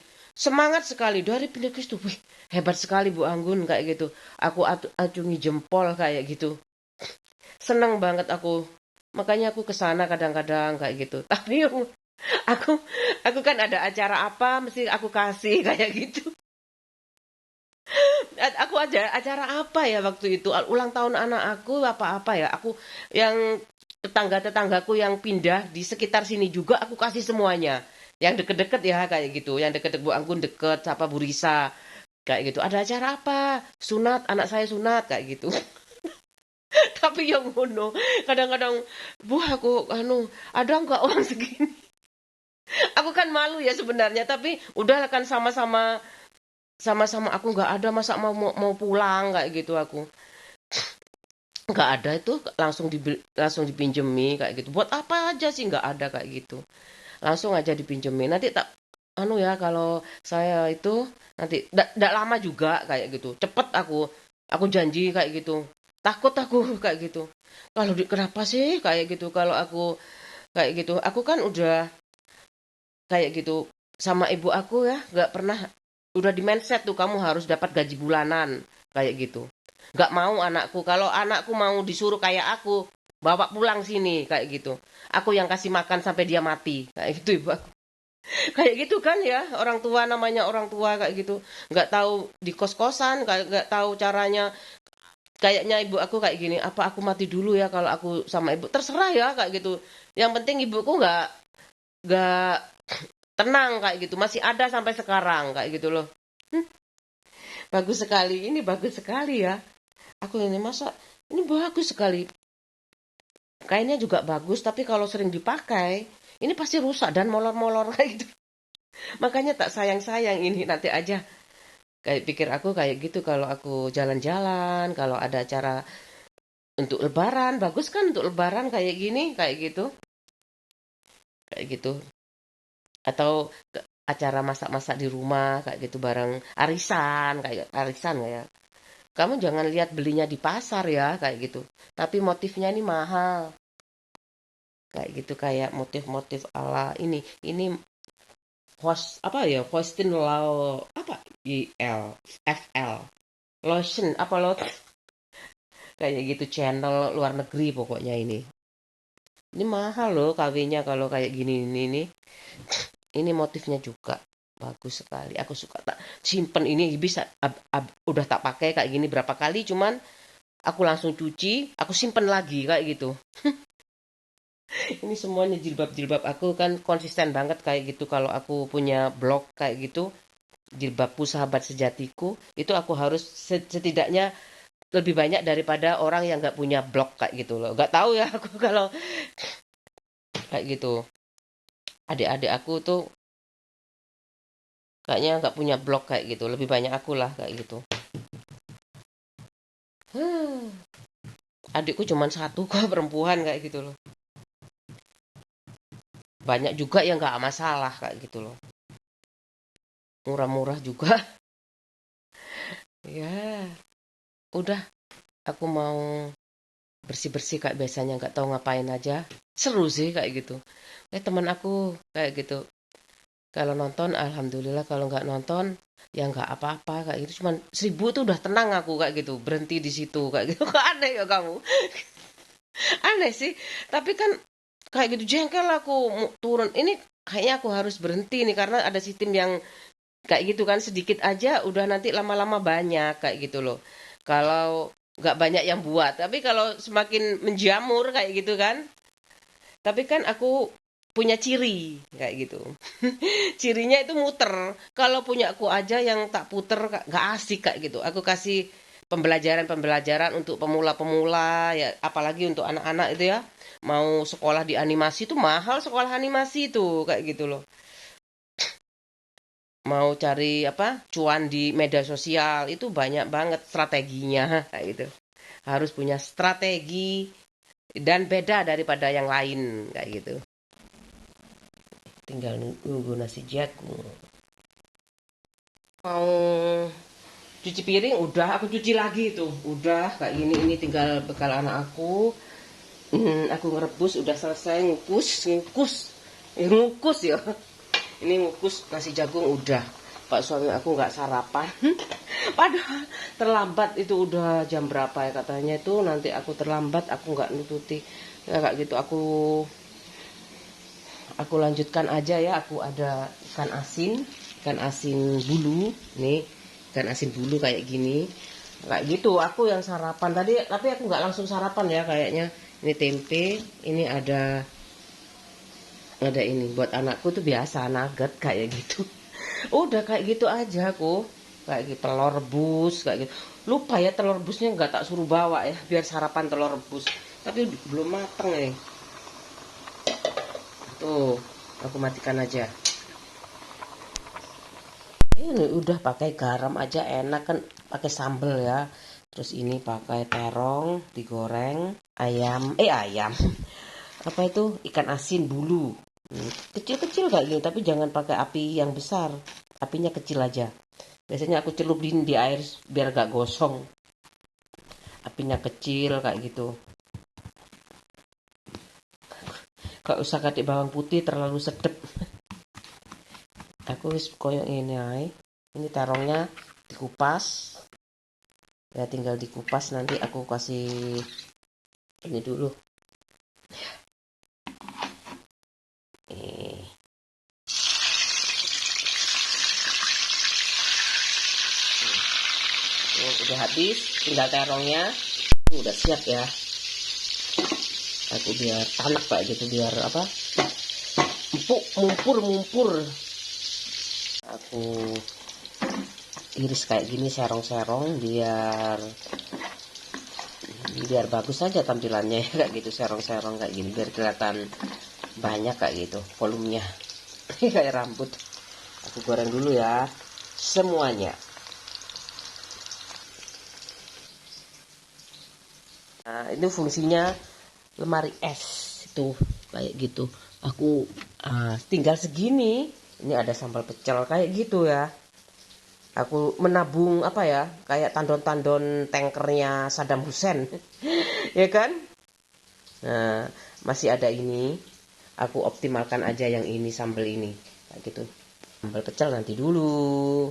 dari pindah ke situ. Wih, hebat sekali Bu Anggun kayak gitu. Aku acungi jempol kayak gitu. Seneng banget aku, makanya aku kesana kadang-kadang kayak gitu. Tapi Aku aku kan ada acara apa mesti aku kasih kayak gitu. Aku aja acara apa ya waktu itu ulang tahun anak aku apa-apa ya. Aku yang tetangga-tetanggaku yang pindah di sekitar sini juga aku kasih semuanya. Yang deket-deket ya kayak gitu. Yang deket-deket Bu Anggun deket siapa Bu Risa kayak gitu. Ada acara apa? Sunat, anak saya sunat kayak gitu. Tapi yang ngono kadang-kadang Bu aku ada nggak uang segini? Aku kan malu ya sebenarnya tapi udahlah kan sama-sama aku nggak ada masa mau pulang kayak gitu aku nggak ada itu langsung dipinjemi kayak gitu buat apa aja sih nggak ada kayak gitu langsung aja dipinjemi nanti tak ya kalau saya itu nanti ndak lama juga kayak gitu cepet aku janji kayak gitu takut aku kayak gitu kalau kenapa sih kayak gitu kalau aku kayak gitu aku kan udah kayak gitu sama ibu aku ya nggak pernah udah di mindset tuh kamu harus dapat gaji bulanan kayak gitu nggak mau anakku kalau anakku mau disuruh kayak aku bawa pulang sini kayak gitu aku yang kasih makan sampai dia mati kayak gitu ibu aku kayak gitu kan ya orang tua namanya orang tua kayak gitu nggak tahu di kos-kosan nggak tahu caranya kayaknya ibu aku kayak gini apa aku mati dulu ya kalau aku sama ibu terserah ya kayak gitu yang penting ibuku nggak tenang kayak gitu masih ada sampai sekarang kayak gitu loh. Bagus sekali ini bagus sekali ya aku ini masa ini bagus sekali kainnya juga bagus tapi kalau sering dipakai ini pasti rusak dan molor-molor kayak gitu makanya tak sayang-sayang ini nanti aja kayak pikir aku kayak gitu kalau aku jalan-jalan kalau ada acara untuk lebaran bagus kan untuk lebaran kayak gitu atau acara masak-masak di rumah kayak gitu bareng arisan ya kamu jangan lihat belinya di pasar ya kayak gitu tapi motifnya ini mahal kayak gitu kayak motif-motif ala ini host apa ya hostin law apa FL lotion apa lo kayak gitu channel luar negeri pokoknya ini mahal loh KW-nya kalau kayak gini ini motifnya juga bagus sekali aku suka tak simpen ini bisa udah tak pakai kayak gini berapa kali cuman aku langsung cuci aku simpen lagi kayak gitu ini semuanya jilbab-jilbab aku kan konsisten banget kayak gitu kalau aku punya blog kayak gitu jilbabku sahabat sejatiku itu aku harus setidaknya lebih banyak daripada orang yang nggak punya blog kayak gitu loh nggak tahu ya aku kalau kayak gitu adik-adik aku tuh kayaknya nggak punya blog kayak gitu lebih banyak aku lah kayak gitu adikku cuma satu kok perempuan kayak gitu loh banyak juga yang nggak masalah kayak gitu loh murah-murah juga ya udah aku mau bersih-bersih kayak biasanya nggak tahu ngapain aja seru sih kayak gitu teman aku kayak gitu kalau nonton alhamdulillah kalau nggak nonton ya nggak apa-apa kayak gitu cuman 1000 tuh udah tenang aku kayak gitu berhenti di situ kayak gitu kok aneh ya kamu aneh sih tapi kan kayak gitu jengkel aku turun ini kayaknya aku harus berhenti nih karena ada sistem yang kayak gitu kan sedikit aja udah nanti lama-lama banyak kayak gitu loh kalau nggak banyak yang buat tapi kalau semakin menjamur kayak gitu kan tapi kan aku punya ciri kayak gitu cirinya itu muter kalau punya aku aja yang tak puter nggak asik kayak gitu aku kasih pembelajaran untuk pemula-pemula ya apalagi untuk anak-anak itu ya mau sekolah di animasi itu mahal sekolah animasi itu kayak gitu loh mau cari apa cuan di media sosial itu banyak banget strateginya kayak gitu harus punya strategi dan beda daripada yang lain kayak gitu tinggal nunggu nasi jagung mau cuci piring udah aku cuci lagi tuh udah kayak gini ini tinggal bekal anak aku ngerebus udah selesai ngukus ya ini ngukus nasi jagung udah pak suami aku nggak sarapan padahal terlambat itu udah jam berapa ya katanya itu nanti aku terlambat aku nggak nututi ya, kayak gitu Aku lanjutkan aja ya. Aku ada ikan asin bulu. Nih, ikan asin bulu kayak gini. Kayak gitu. Aku yang sarapan tadi, tapi aku nggak langsung sarapan ya kayaknya. Ini tempe, ini ada ini buat anakku tuh biasa nugget kayak gitu. Udah kayak gitu aja aku. Kayak gitu telur rebus kayak gitu. Lupa ya telur rebusnya nggak tak suruh bawa ya biar sarapan telur rebus. Tapi belum mateng nih. Tuh, aku matikan aja. Ini udah pakai garam aja enak kan, pakai sambal ya. Terus ini pakai terong digoreng, ayam apa itu ikan asin bulu. Kecil-kecil kayak gini, tapi jangan pakai api yang besar, apinya kecil aja. Biasanya aku celupin di air biar gak gosong, apinya kecil kayak gitu. Gak usah kasih bawang putih terlalu sedep. Aku wis koyo ini ae. Ini terongnya dikupas ya, tinggal dikupas. Nanti aku kasih ini dulu. Udah habis, tinggal terongnya. Udah siap ya. Aku biar tanak kayak gitu, biar apa, empuk, mumpur. Aku iris kayak gini, serong-serong, biar bagus aja tampilannya kayak gitu, serong-serong kayak gini biar kelihatan banyak kayak gitu volumenya. Kayak rambut. Aku goreng dulu ya semuanya. Nah, itu fungsinya lemari es itu kayak gitu. Aku tinggal segini. Ini ada sambal pecel kayak gitu ya. Aku menabung apa ya, kayak tandon-tandon tankernya Saddam Hussein. Ya kan? Nah, masih ada ini. Aku optimalkan aja yang ini, sambal ini kayak gitu. Sambal pecel nanti dulu.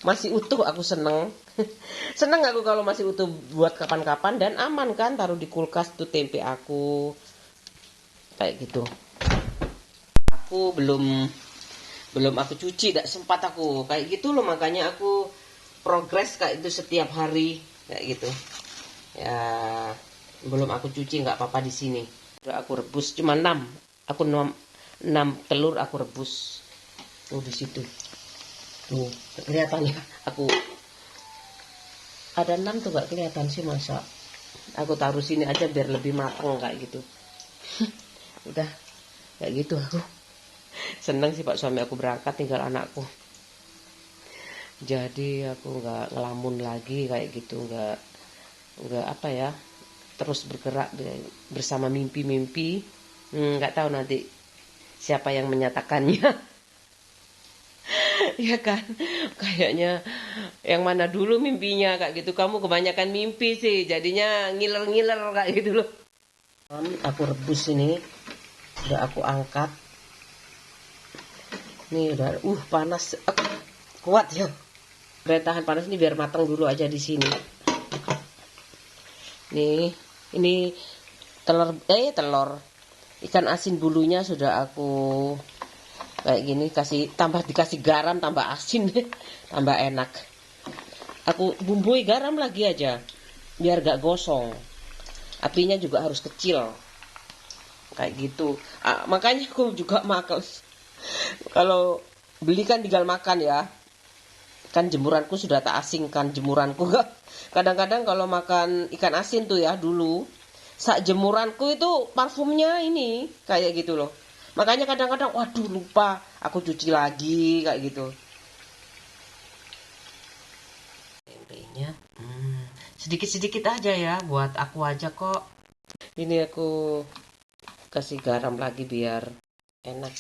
Masih utuh aku seneng. Seneng aku kalau masih utuh buat kapan-kapan, dan aman kan, taruh di kulkas tuh tempe aku kayak gitu. Aku belum aku cuci, tidak sempat aku kayak gitu loh, makanya aku progres kayak itu setiap hari kayak gitu ya. Belum aku cuci, nggak apa-apa di sini. Udah aku rebus cuma 6, aku 6 telur aku rebus tuh di situ tuh, kelihatannya aku ada 6 tuh, nggak kelihatan sih, masa aku taruh sini aja biar lebih matang kayak gitu. Udah kayak gitu. Aku seneng sih Pak suami aku berangkat, tinggal anakku. Jadi aku nggak ngelamun lagi kayak gitu, nggak apa ya, terus bergerak bersama mimpi-mimpi. Nggak tahu nanti siapa yang menyatakannya. Ya kan, kayaknya yang mana dulu mimpinya kayak gitu. Kamu kebanyakan mimpi sih, jadinya ngiler-ngiler kayak gitu loh. Aku rebus ini, udah aku angkat. Nih udah, panas, kuat ya. Udah tahan panas ini, biar matang dulu aja di sini. Nih, ini telur ikan asin bulunya sudah aku kayak gini, dikasih garam, tambah asin, tambah enak. Aku bumbui garam lagi aja, biar gak gosong. Apinya juga harus kecil, kayak gitu. Makanya aku juga makan. Kalau beli kan tinggal makan ya. Kan jemuranku sudah tak asingkan jemuranku. Kadang-kadang kalau makan ikan asin tuh ya dulu, sak jemuranku itu parfumnya ini kayak gitu loh. Makanya kadang-kadang waduh lupa, aku cuci lagi kayak gitu. Tempenya sedikit-sedikit aja ya, buat aku aja kok. Ini aku kasih garam lagi biar enak.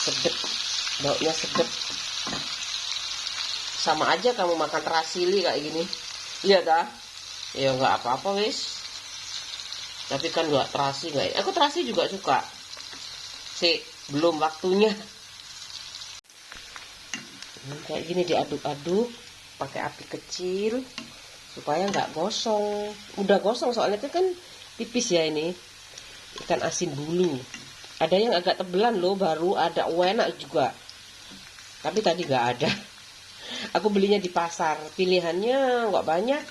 Sedep, baunya sedep. Sama aja kamu makan terasili kayak gini. Iya dah. Ya nggak apa-apa wis. Tapi kan nggak terasi nggak. Aku terasi juga suka. Sih belum waktunya. Kayak gini diaduk-aduk. pakai api kecil supaya nggak gosong. Udah gosong soalnya itu kan tipis ya ini ikan asin bulu. Ada yang agak tebelan loh, baru ada enak juga. Tapi tadi nggak ada. Aku belinya di pasar, pilihannya nggak banyak.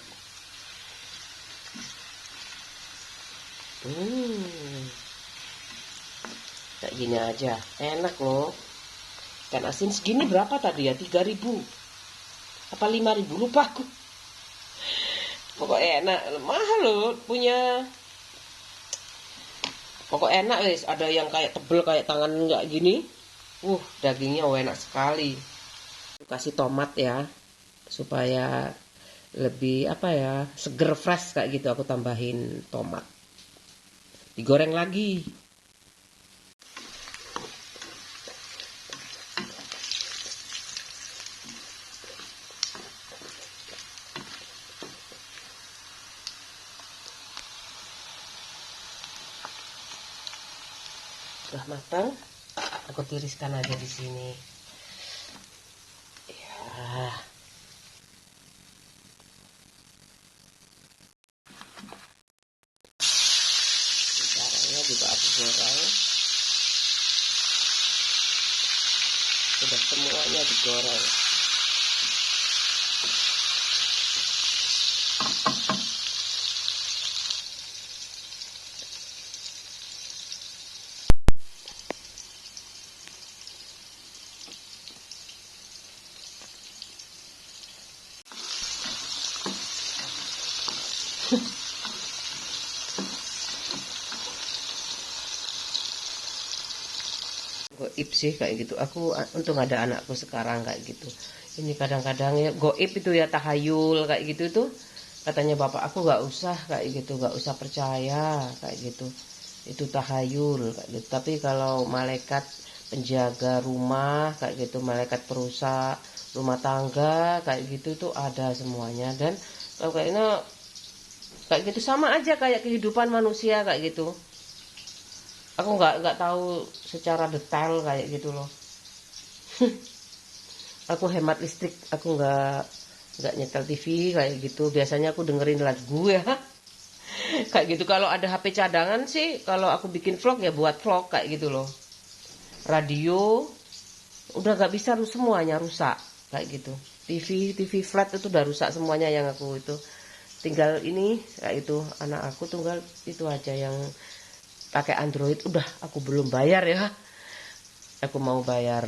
Kayak gini aja, enak loh. Ikan asin segini berapa tadi ya? 3.000 apa 5.000, lupa aku. Pokoknya enak, mahal loh punya. Pokoknya enak guys, ada yang kayak tebel kayak tangan nggak gini. Dagingnya enak sekali. Kasih tomat ya, supaya lebih apa ya, seger fresh kayak gitu. Aku tambahin tomat. Digoreng lagi. Sudah matang, aku tiriskan aja di sini. Ya. Caranya juga aku goreng. Sudah semuanya digoreng. Goib sih kayak gitu. Aku untung ada anakku sekarang kayak gitu. Ini kadang-kadang ya goib itu ya, tahayul kayak gitu tuh. Katanya bapak aku nggak usah kayak gitu, nggak usah percaya kayak gitu. Itu tahayul kayak gitu. Tapi kalau malaikat penjaga rumah kayak gitu, malaikat perusak rumah tangga kayak gitu tuh ada semuanya. Dan kalau kayaknya kayak gitu sama aja kayak kehidupan manusia kayak gitu. Aku nggak tahu secara detail kayak gitu loh. Aku hemat listrik, aku nggak nyetel TV kayak gitu. Biasanya aku dengerin lagu ya. Kayak gitu. Kalau ada HP cadangan sih, kalau aku bikin vlog ya buat vlog kayak gitu loh. Radio udah nggak bisa, semuanya rusak kayak gitu. TV flat itu udah rusak semuanya yang aku itu. Tinggal ini kayak itu, anak aku tunggal itu aja yang pakai Android. Udah aku belum bayar ya. Aku mau bayar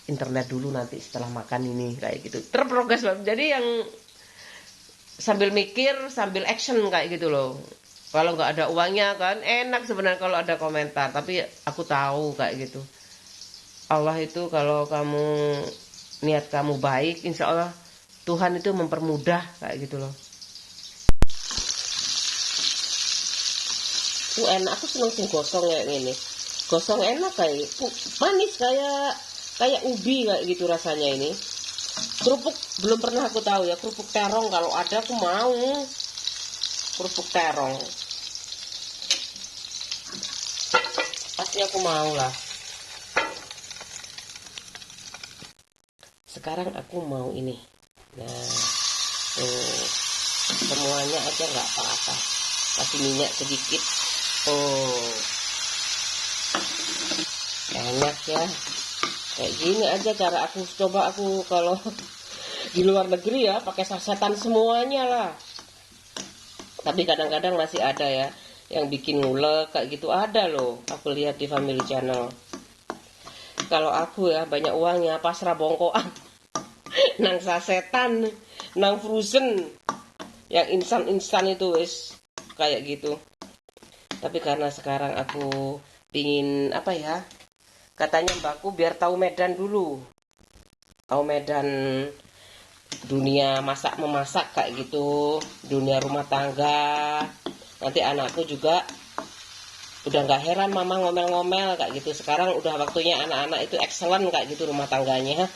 internet dulu nanti setelah makan ini kayak gitu. Terprogres. Jadi yang sambil mikir sambil action kayak gitu loh. Kalau nggak ada uangnya kan enak sebenarnya kalau ada komentar, tapi aku tahu kayak gitu. Allah itu kalau kamu niat kamu baik, insya Allah Tuhan itu mempermudah kayak gitu loh. Enak, aku seneng sing gosong kayak gini. Gosong enak kayak manis kayak ubi kayak gitu rasanya ini. Kerupuk belum pernah aku tahu ya, kerupuk terong kalau ada aku mau. Kerupuk terong pasti aku mau lah. Sekarang aku mau ini. Nah, tuh semuanya aja nggak apa-apa. Kasih minyak sedikit. Enak ya. Kayak gini aja cara aku coba. Aku kalau di luar negeri ya pakai sasetan semuanya lah. Tapi kadang-kadang masih ada ya yang bikin ngulek kayak gitu, ada loh. Aku lihat di Family Channel. Kalau aku ya banyak uangnya pasrah bongkoan. Nang sasetan, nang frozen, yang instan itu wis kayak gitu. Tapi karena sekarang aku pingin apa ya, katanya mbakku biar tahu Medan dulu, tahu Medan dunia masak memasak kayak gitu, dunia rumah tangga. Nanti anakku juga udah nggak heran mama ngomel-ngomel kayak gitu. Sekarang udah waktunya anak-anak itu excellent kayak gitu rumah tangganya.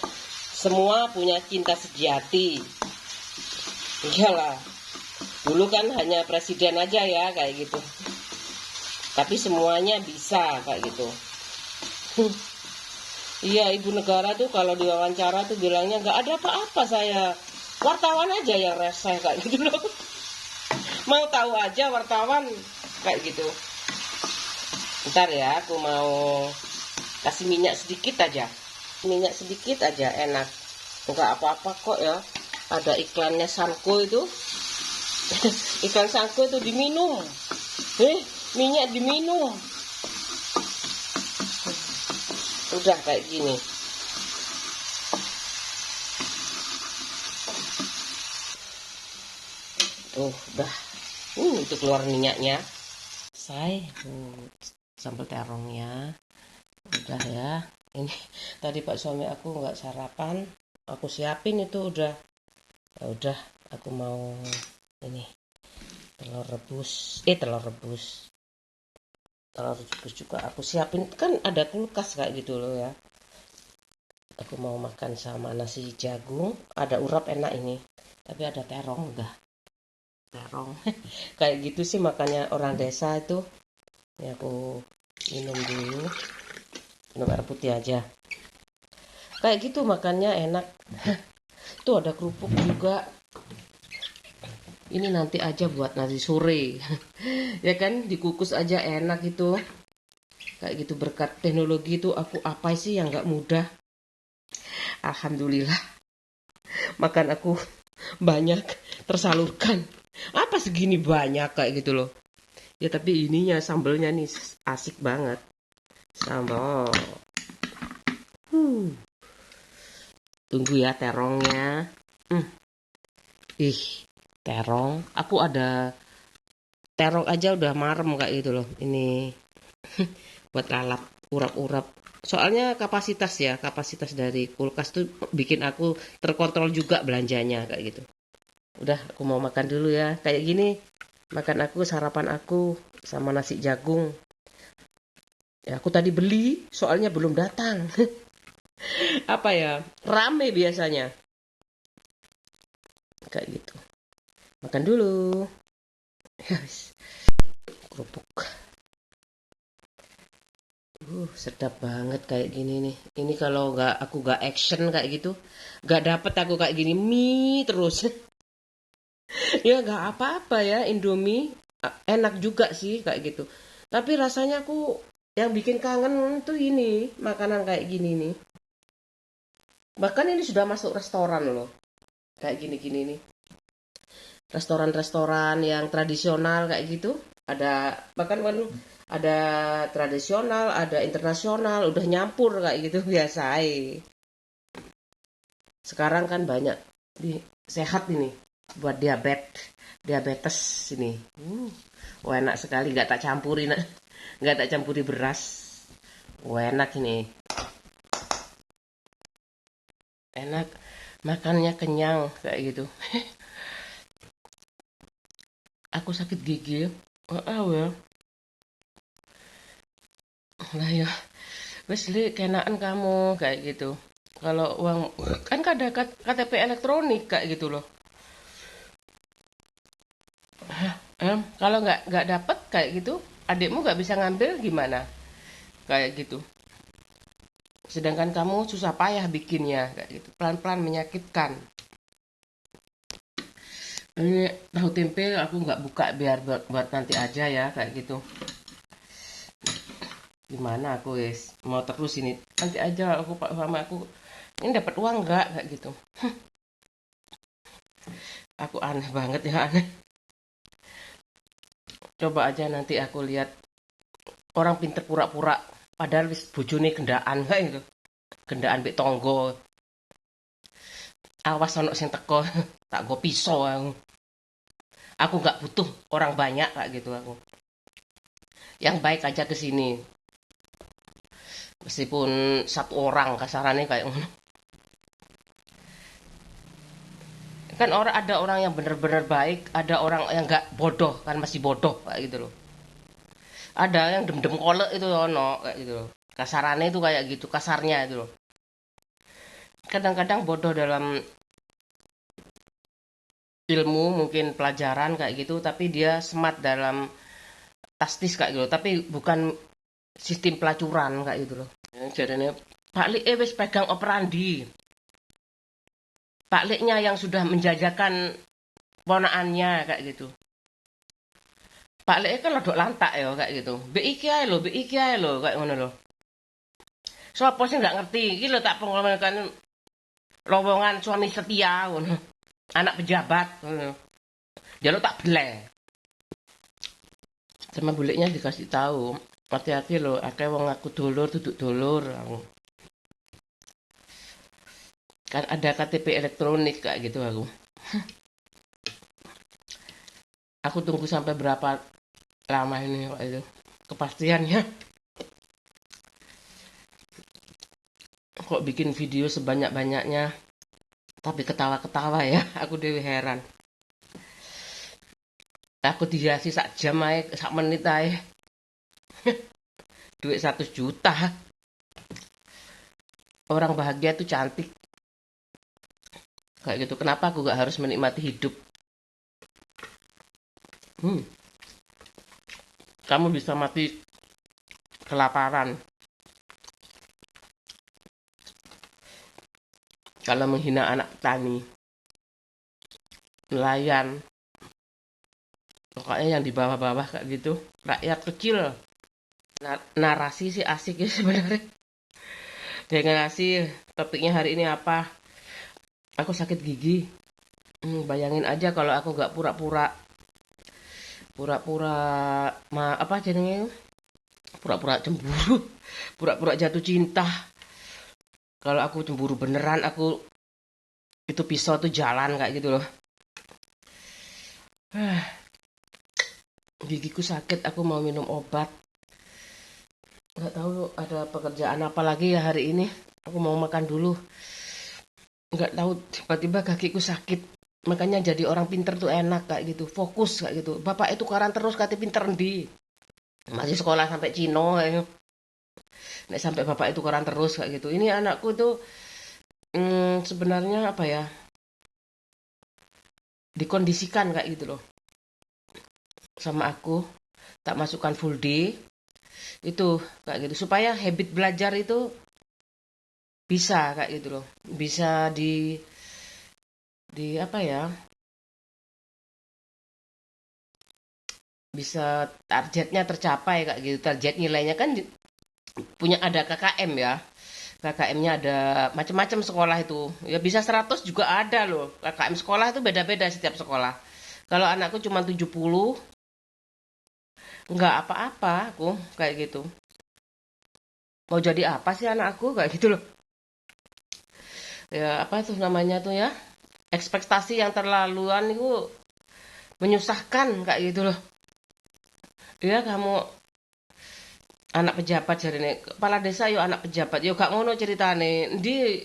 Semua punya cinta sejati. Iyalah, dulu kan hanya presiden aja ya kayak gitu. Tapi semuanya bisa kayak gitu. Iya, ibu negara tuh kalau diwawancara tuh bilangnya nggak ada apa-apa saya wartawan aja yang reseh kayak gitu loh. Mau tahu aja wartawan kayak gitu. Ntar ya, aku mau kasih minyak sedikit aja. Minyak sedikit aja, enak. Enggak apa-apa kok ya. Ada iklannya Sanko itu. Iklan Sanko itu diminum. Minyak diminum. Udah kayak gini. Tuh, udah. Itu keluar minyaknya. Selesai. Sambal terongnya. Udah ya. Ini tadi Pak suami aku nggak sarapan. Aku siapin itu udah. Ya udah, aku mau ini telur rebus. Telur rebus. Telur rebus juga aku siapin, kan ada kulkas kayak gitu loh ya. Aku mau makan sama nasi jagung, ada urap enak ini. Tapi ada terong udah. Terong. Kayak gitu sih makanya orang desa itu. Ini aku minum dulu. Minum air putih aja. Kayak gitu makannya enak. Tuh ada kerupuk juga. Ini nanti aja buat nasi sore. Ya kan, dikukus aja enak itu. Kayak gitu berkat teknologi itu aku apa sih yang nggak mudah. Alhamdulillah. Makan aku banyak tersalurkan. Apa segini banyak kayak gitu loh. Ya tapi ininya sambelnya nih asik banget. Sambal. Tunggu ya terongnya. Terong. Aku ada terong aja udah marem kayak gitu loh. Ini buat lalap urap-urap. Soalnya kapasitas dari kulkas tuh bikin aku terkontrol juga belanjanya kayak gitu. Udah, aku mau makan dulu ya. Kayak gini makan aku, sarapan aku sama nasi jagung. Ya, aku tadi beli, soalnya belum datang. Apa ya? Rame biasanya. Kayak gitu. Makan dulu. Yes. Kerupuk. Sedap banget kayak gini nih. Ini kalau aku nggak action kayak gitu, nggak dapet aku kayak gini mie terus. Ya nggak apa-apa ya Indomie, enak juga sih kayak gitu. Tapi rasanya aku yang bikin kangen tuh ini makanan kayak gini nih. Bahkan ini sudah masuk restoran loh, kayak gini-gini nih. Restoran-restoran yang tradisional kayak gitu. Bahkan kan ada tradisional, ada internasional, udah nyampur kayak gitu biasa. Sekarang kan banyak sehat ini buat diabetes ini. Wah, enak sekali, nggak tak campuri beras. Wah, enak ini. Enak, makannya kenyang kayak gitu. Aku sakit gigi. Ya. Lah ya, wes li kenaan kamu kayak gitu. Kalau uang kan ada KTP elektronik kayak gitu loh. Kalau nggak dapet kayak gitu, adikmu nggak bisa ngambil gimana? Kayak gitu. Sedangkan kamu susah payah bikinnya kayak gitu. Pelan-pelan menyakitkan. Ini tahu tempe aku nggak buka biar buat nanti aja ya kayak gitu. Gimana aku mau terus ini nanti aja aku pak sama aku ini dapat uang nggak kayak gitu. Aku aneh banget ya aneh. Coba aja nanti aku lihat orang pinter pura-pura padahal wis bojone gendaan kayak gitu. Gendaan mbek tonggo. Awas ono sing teko tak go pisau aku. Aku nggak butuh orang banyak kayak gitu aku. Yang baik aja ke sini. Meskipun satu orang kasarannya kayak ngono. Kan ada orang yang benar-benar baik, ada orang yang nggak bodoh kan masih bodoh kayak gitu loh. Ada yang dem-dem kolek itu ono kayak gitu loh. Kasarannya itu kayak gitu, kasarnya itu loh. Kadang-kadang bodoh dalam ilmu mungkin pelajaran kayak gitu, tapi dia smart dalam tastis kayak gitu, tapi bukan sistem pelacuran kayak gitu loh. Jadinya Pak Li wis pegang operandi. Pak Leknya yang sudah menjajakan ponakannya kayak gitu. Pak Lek kan rodok lantak ya kayak gitu. Be iki ae lho kayak ngono lho. Sopo sih nggak ngerti, iki lho tak pengalaman lowongan suami setia ngono. Anak pejabat ngono. Jaluk tak beleh. Sama buliknya dikasih tahu, hati-hati lho, akeh wong aku dulur duduk dulur. Kan ada KTP elektronik kayak gitu aku. Aku tunggu sampai berapa lama ini kok itu kepastiannya. Kok bikin video sebanyak-banyaknya tapi ketawa-ketawa ya. Aku dewe heran. Aku dihiasi sak jam ae, sak menit ae. Duit 100 juta. Orang bahagia tuh cantik. Kayak gitu. Kenapa aku gak harus menikmati hidup? Kamu bisa mati kelaparan kalau menghina anak petani, nelayan, pokoknya yang di bawah-bawah kayak gitu, rakyat kecil. Narasi sih asik ya sebenarnya. Dengan ngasih topiknya hari ini apa? Aku sakit gigi. Bayangin aja kalau aku nggak pura-pura apa jadinya? Pura-pura cemburu, pura-pura jatuh cinta. Kalau aku cemburu beneran, aku itu pisau tuh jalan kayak gitu loh. Gigiku sakit, aku mau minum obat. Nggak tahu ada pekerjaan apa lagi ya hari ini. Aku mau makan dulu. Nggak tahu tiba-tiba kakiku sakit. Makanya jadi orang pinter tuh enak kayak gitu, fokus kayak gitu. Bapak itu tukaran terus kata pinter di. Masih sekolah sampai Cino ya. Nek sampai bapak itu tukaran terus kayak gitu. Ini anakku tuh sebenarnya apa ya? Dikondisikan kayak gitu loh. Sama aku tak masukkan full day. Itu kayak gitu supaya habit belajar itu bisa kayak gitu loh. Bisa di apa ya? Bisa targetnya tercapai kayak gitu. Target nilainya kan punya ada KKM ya. KKM-nya ada macam-macam sekolah itu. Ya bisa 100 juga ada loh. KKM sekolah itu beda-beda setiap sekolah. Kalau anakku cuma 70, nggak apa-apa aku kayak gitu. Mau jadi apa sih anakku kayak gitu loh. Ya apa tuh namanya tuh ya? Ekspektasi yang terlaluan itu menyusahkan kayak gitu loh. Ya kamu anak pejabat jadi nih kepala desa yo anak pejabat yo gak ngono ceritane di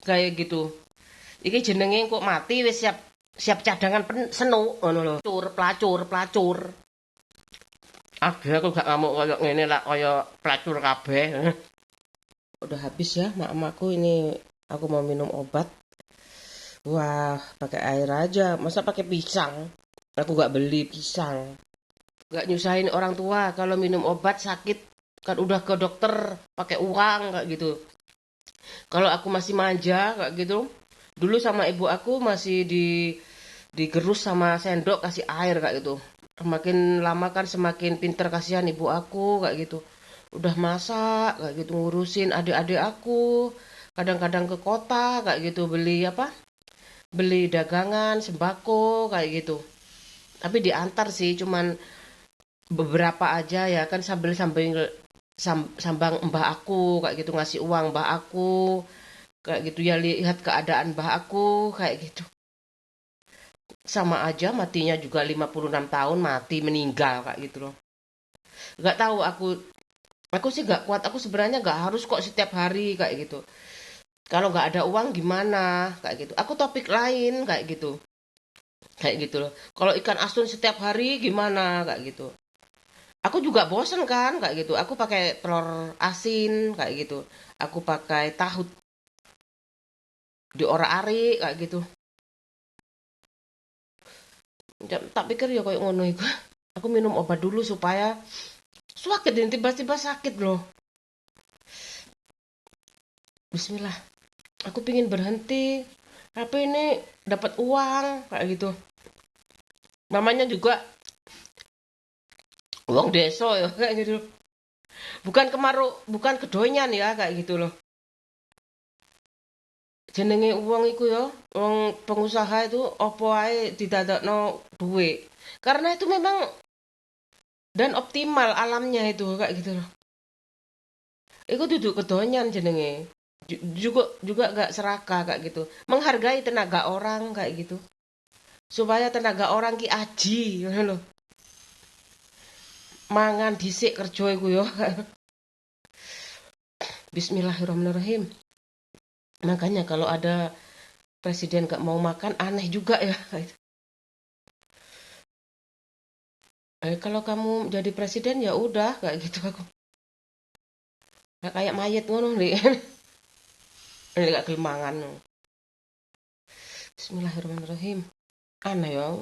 kayak gitu iki jenenge kok mati wis siap siap cadangan seno ngono lho pelacur aku gak ngamuk koyo ngene lah koyo pelacur kabeh. Udah habis ya mak-makku ini aku mau minum obat. Wah pakai air aja masa pakai pisang, aku gak beli pisang. Gak nyusahin orang tua kalau minum obat sakit kan udah ke dokter pakai uang kayak gitu. Kalau aku masih manja kayak gitu, dulu sama ibu aku masih digerus sama sendok kasih air kayak gitu. Semakin lama kan semakin pinter kasihan ibu aku kayak gitu. Udah masak kayak gitu ngurusin adik-adik aku. Kadang-kadang ke kota kayak gitu beli apa? Beli dagangan, sembako kayak gitu. Tapi diantar sih cuman beberapa aja ya kan sambil sambang mbah aku kayak gitu ngasih uang mbah aku kayak gitu ya lihat keadaan mbah aku kayak gitu sama aja matinya juga 56 tahun mati meninggal kayak gitu loh. Nggak tahu aku sih nggak kuat, aku sebenarnya nggak harus kok setiap hari kayak gitu. Kalau nggak ada uang gimana kayak gitu, aku topik lain kayak gitu loh. Kalau ikan asun setiap hari gimana kayak gitu. Aku juga bosen kan kayak gitu. Aku pakai telur asin kayak gitu. Aku pakai tahu diorak-arik kayak gitu. Tak pikir ya kayak ngono iku. Aku minum obat dulu supaya sakit dan tiba-tiba sakit loh. Bismillah. Aku pingin berhenti. tapi ini dapat uang kayak gitu. Namanya juga uang desa ya kayak gitu. Bukan kemaruk, bukan kedonyan ya kayak gitu loh. Jenenge uang iku ya, uang pengusaha itu opo ae didadakno duit. Karena itu memang dan optimal alamnya itu kayak gitu loh. Iku duduk kedonyan jenenge. Juga gak serakah kayak gitu. Menghargai tenaga orang kayak gitu. Supaya tenaga orang ki aji ngono lho. Mangan dhisik kerja iku ya. Bismillahirrahmanirrahim. Makanya kalau ada presiden gak mau makan aneh juga ya. Kalau kamu jadi presiden ya udah kayak gitu aku. Nah, kayak mayat ngono nih. Ini gak gelem mangan. Bismillahirrahmanirrahim. Aneh ya.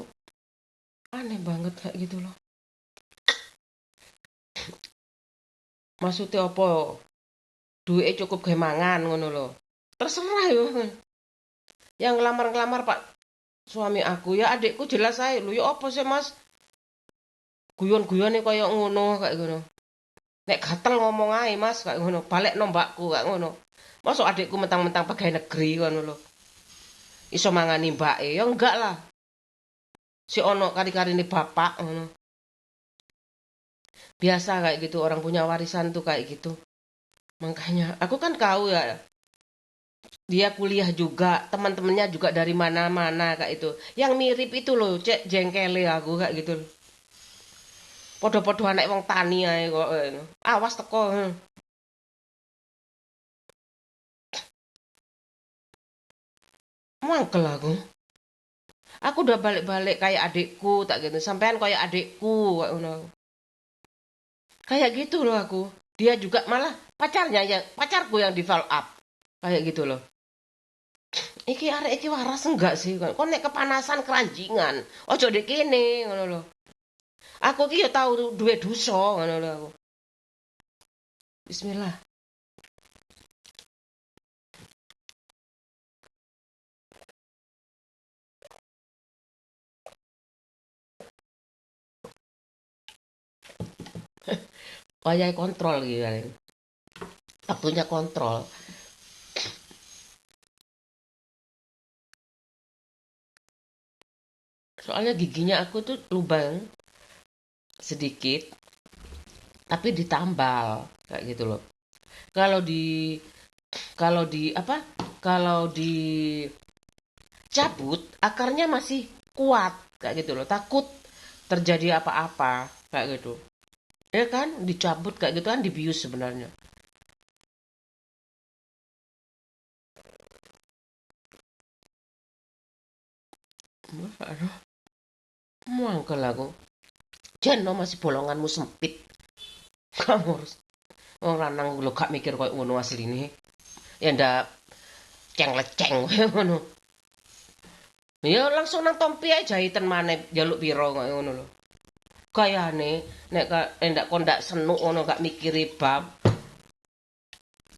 Aneh banget kayak gitu loh. Maksudnya apa? Duitnya cukup gawe mangan ngono loh. Terserah ya. Yang ngelamar-ngelamar Pak suami aku ya adikku jelas aja lu ya apa sih Mas? Guyon-guyone kaya ngono kayak ngono. Nek gatel ngomong ae Mas kayak ngono. Balekno mbakku kayak ngono. Masa adikku mentang-mentang pegawai negeri ngono lho. Iso mangani mbake ya enggak lah. Si ono kari-karine bapak ngono. Biasa kayak gitu orang punya warisan tuh kayak gitu. Makanya aku kan tahu ya dia kuliah juga, teman-temannya juga dari mana-mana kayak itu. Yang mirip itu loh, cek jengkele aku kayak gitu. Podo-podo anak wong tani ae kok. Awas teko. Mangkel aku. Aku udah balik-balik kayak adikku tak gitu. Sampean kayak adikku kayak ngono. Kayak gitu loh aku. Dia juga malah pacarku yang di follow up. Kayak gitu loh. Iki arek iki waras enggak sih? Kok nek kepanasan keranjingan. Ojo dek kene ngono lho. Aku ki ya tau duwe dosa ngono lho aku. Bismillah. Wayahe kontrol iki kan. Waktunya kontrol. Soalnya giginya aku tuh lubang sedikit tapi ditambal kayak gitu loh. Kalau di kalau di apa? Kalau dicabut akarnya masih kuat kayak gitu loh. Takut terjadi apa-apa kayak gitu. Ya kan dicabut kayak gitu kan dibius sebenarnya. Aduh, mangkel aku. Jen masih bolonganmu sempit. Kamu harus orang lanang lo gak mikir koyo ngono asline. Ya ndak ceng-leceng koyo ngono. Ya langsung nang tompi ae jahitan maneh njaluk piro koyo ngono lho. Kayane nek ndak kon ndak senuk ngono gak mikiri bab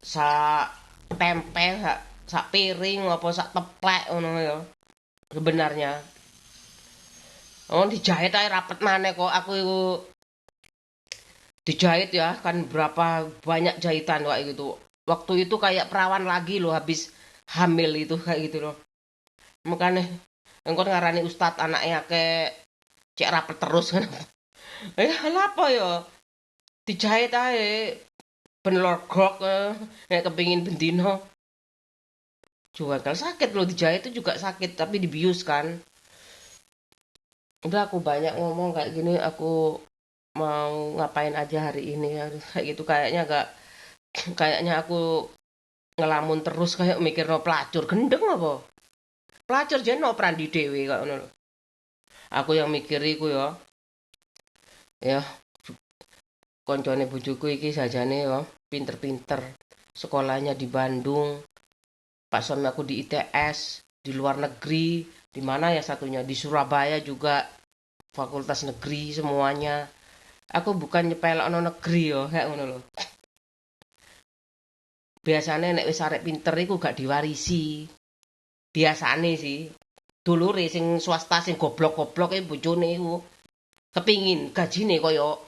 sak tempe sak piring apa sak teplek ngono ya. Sebenarnya. Oh dijahit ae rapet maneh kok aku iku dijahit ya kan berapa banyak jahitan kayak gitu. Waktu itu kayak perawan lagi loh habis hamil itu kayak gitu loh. Makanya engkau ngarani ustad anaknya ke cek rapet terus kan. Apa ya? Dijahit ae ben logok nek kepingin bendino. Juga kalau sakit loh dijahit itu juga sakit tapi dibius kan. Udah aku banyak ngomong kayak gini aku mau ngapain aja hari ini kayak gitu kayaknya aku ngelamun terus kayak mikir no pelacur gendeng apa pelacur jen no prandi dewe kak ngono lho. Aku yang mikir iku ya koncone bojoku iki sajane ya pinter-pinter sekolahnya di Bandung pak suami aku di ITS di luar negeri di mana ya satunya di Surabaya juga fakultas negeri semuanya aku bukan nyepelokno negeri yo kayak ngono lho. Biasanya nek wis arek pinter iku gak diwarisi. biasane sih. Dulure sing swasta sing goblok-goblok bojone iku kepingin gajine kaya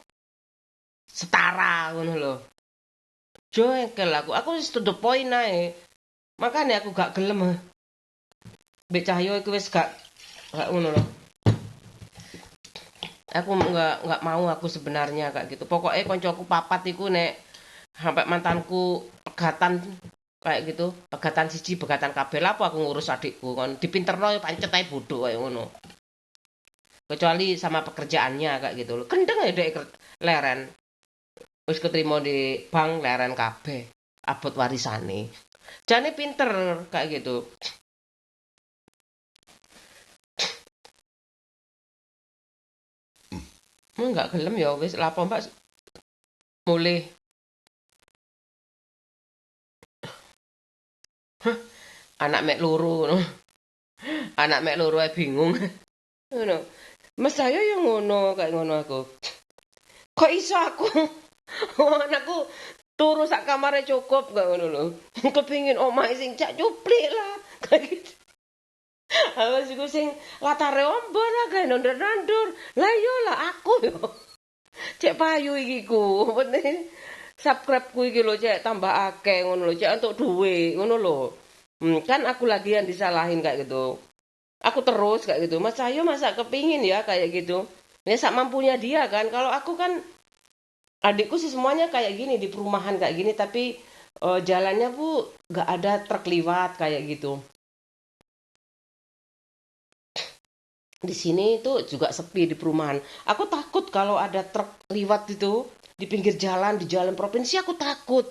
setara ngono lho. Jengkel aku wis to the point ae. Makane aku gak gelem. Mbek Cahyo iku wis gak ngono lho. Aku nggak mau aku sebenarnya kayak gitu. Pokoknya koncoku papat iku nek sampai mantanku pegatan kayak gitu, pegatan siji, pegatan kabel apa aku ngurus adikku kon dipinterno pancet ae bodoh kayak ngono. Kecuali sama pekerjaannya kayak gitu loh. Kendeng ya dek leren. Wis keterima di bank leren kabeh. Abot warisane. Jane pinter kayak gitu. Enggak gelem ya wis lapo Mbak mulih. Anak mek loro ngono. Anak mek loro ae bingung. Ngono. Mas saya yang ngono kayak ngono aku. Kok iso aku? Anakku turu sak kamare cukup gak ngono lho. Kepingin omahe sing cak cuplik lah. Kayak gitu. Awas iku sing latare ombo lah gawe nondur-nondur. Lah yo lah aku yo. Cek payu iki ku. Subscribe ku iki lho cek tambah akeh ngono lho, cek untuk duwe ngono lho. Kan aku lagi yang disalahin kayak gitu. Aku terus kayak gitu. Mas Cahyo masa kepingin ya kayak gitu. Ya sak mampunya dia kan. Kalau aku kan adikku sih semuanya kayak gini di perumahan kayak gini tapi jalannya bu gak ada truk liwat kayak gitu. Di sini itu juga sepi di perumahan. Aku takut kalau ada truk liwat itu di pinggir jalan di jalan provinsi aku takut.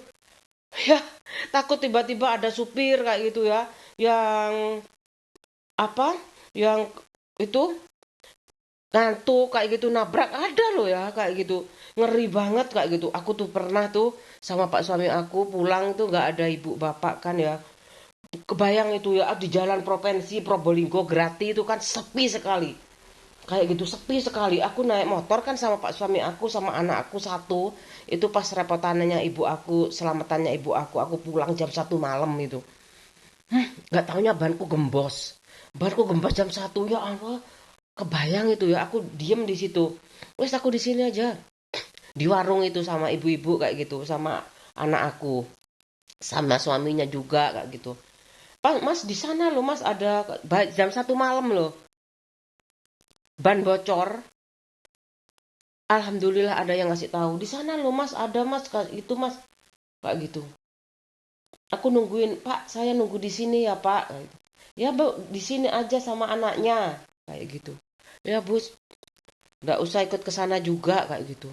Ya, takut tiba-tiba ada supir kayak gitu ya, yang apa? Yang itu ngantuk kayak gitu nabrak ada loh ya kayak gitu. Ngeri banget kayak gitu. Aku tuh pernah tuh sama pak suami aku pulang tuh nggak ada ibu bapak kan ya. Kebayang itu ya di jalan provinsi Probolinggo Grati itu kan sepi sekali. Kayak gitu sepi sekali. Aku naik motor kan sama pak suami aku sama anak aku satu. Itu pas repotannya ibu aku, selamatannya ibu aku pulang jam 1 malam itu. Nggak taunya banku gembos. Banku gembos jam 1 ya Allah. Kebayang itu ya aku diem di situ. Wes aku di sini aja. Di warung itu sama ibu-ibu kayak gitu sama anak aku. Sama suaminya juga kayak gitu. Pak, Mas di sana loh Mas ada jam 1 malam loh. Ban bocor. Alhamdulillah ada yang ngasih tahu. Di sana loh Mas ada Mas itu Mas kayak gitu. Aku nungguin, Pak, saya nunggu di sini ya, Pak. Ya, Bu, di sini aja sama anaknya. Kayak gitu. Ya, Bos, nggak usah ikut ke sana juga kayak gitu.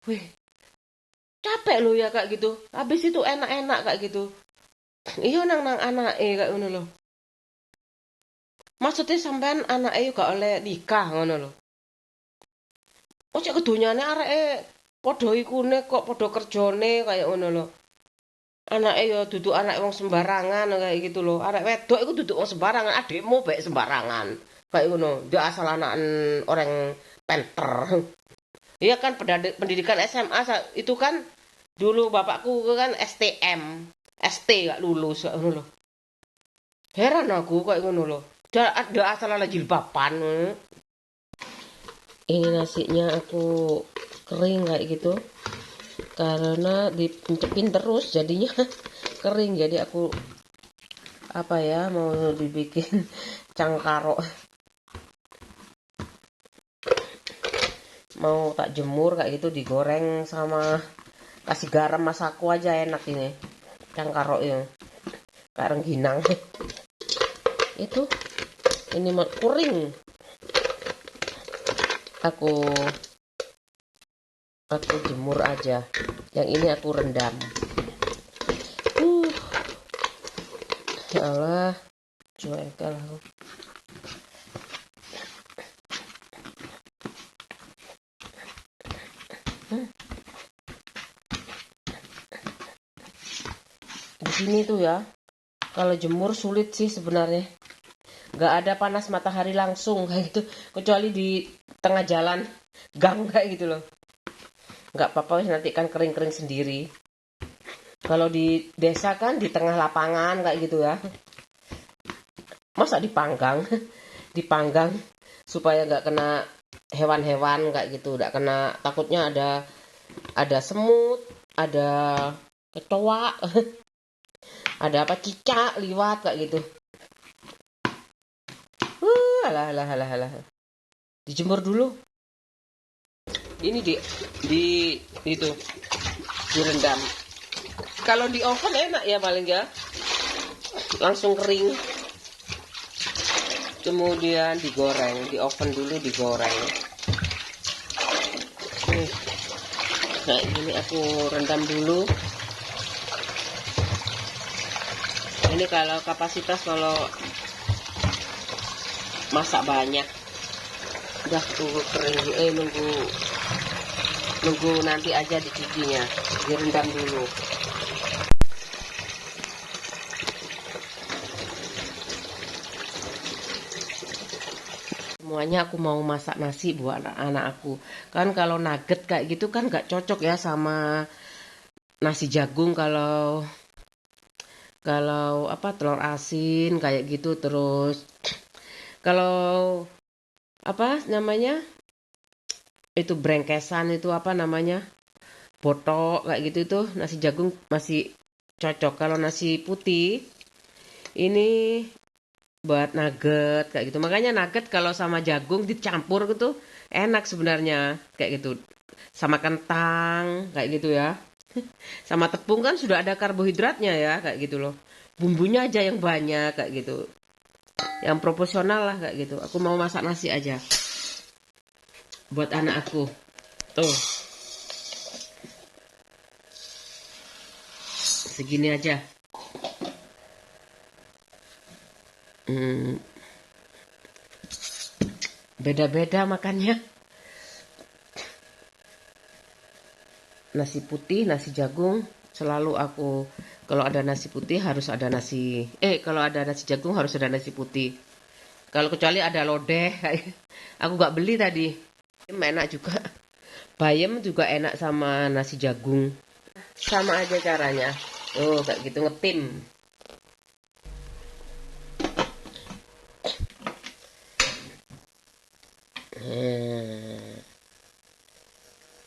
Wih, capek loh ya kayak gitu. Habis itu enak-enak kayak gitu. Iya nang anak kayak ngono loh. Maksudnya sampean anak gak oleh nikah ngono loh. Oh, cek kedonyane areke padha ikune kok padha kerjane kayak ngono loh. Anake ya duduk anak wong sembarangan kayak gitu loh. Arek wedok iku duduk wong sembarangan, adikmu baik sembarangan. Kayak ngono, dia asal anakan orang penter. Iya kan pendidikan SMA itu kan dulu bapakku kan STM, ST gak lulus kayak ngono loh. Heran aku kayak ngono loh. Ada asal ala jilbaban. Ini nasinya aku kering kayak gitu. Karena dipencepin terus jadinya kering jadi aku apa ya mau dibikin cangkaro mau tak jemur kayak gitu digoreng sama kasih garam masaku aja enak ini cangkaro ya kayak rengginang itu ini kuring aku jemur aja yang ini aku rendam ya Allah cuekel aku di sini tuh ya kalau jemur sulit sih sebenarnya nggak ada panas matahari langsung kayak gitu kecuali di tengah jalan gang kayak gitu loh nggak apa-apa nanti kan kering-kering sendiri kalau di desa kan di tengah lapangan kayak gitu ya masa dipanggang. Dipanggang supaya nggak kena hewan-hewan kayak gitu, nggak kena, takutnya ada semut, ada kecoa, ada apa, cicak liwat kayak gitu. Alah, alah, alah, alah. Dijemur dulu. Ini di itu direndam. Kalau di oven enak ya, paling ya langsung kering. Kemudian digoreng, di oven dulu digoreng. Nah, ini aku rendam dulu. Ini kalau kapasitas, kalau masak banyak. Udah tunggu kering, nunggu nanti aja dicucinya. Direndam dulu. Semuanya aku mau masak nasi buat anak-anak aku. Kan kalau nugget kayak gitu kan gak cocok ya sama nasi jagung. Kalau apa, telur asin kayak gitu. Terus kalau apa namanya, itu brengkesan, itu apa namanya, botok kayak gitu, itu nasi jagung masih cocok. Kalau nasi putih ini buat nugget kayak gitu. Makanya nugget kalau sama jagung dicampur gitu enak sebenarnya kayak gitu. Sama kentang kayak gitu ya. Sama tepung kan sudah ada karbohidratnya ya kayak gitu loh. Bumbunya aja yang banyak kayak gitu. Yang proporsional lah kayak gitu. Aku mau masak nasi aja buat anak aku. Tuh. Segini aja. Beda-beda makannya. Nasi putih, nasi jagung, selalu aku, kalau ada nasi putih harus ada nasi, kalau ada nasi jagung harus ada nasi putih. Kalau kecuali ada lodeh, aku gak beli tadi. Enak juga. Bayam juga enak sama nasi jagung. Sama aja caranya. Oh, kayak gitu ngetim.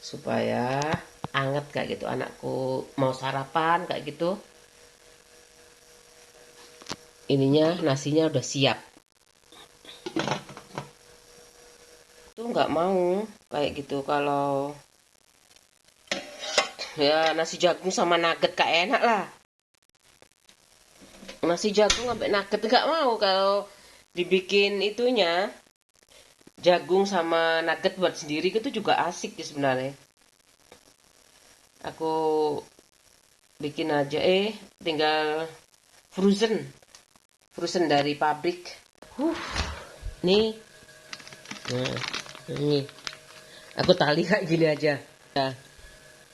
Supaya anget kayak gitu, anakku mau sarapan kayak gitu, ininya nasinya udah siap. Tuh nggak mau kayak gitu. Kalau ya nasi jagung sama nugget kayak enak lah. Nasi jagung sampai nugget nggak mau. Kalau dibikin itunya jagung sama nugget buat sendiri itu juga asik sih sebenarnya. Aku bikin aja, tinggal frozen dari pabrik. Nih, nah, ini aku tali kayak gini aja. Nah,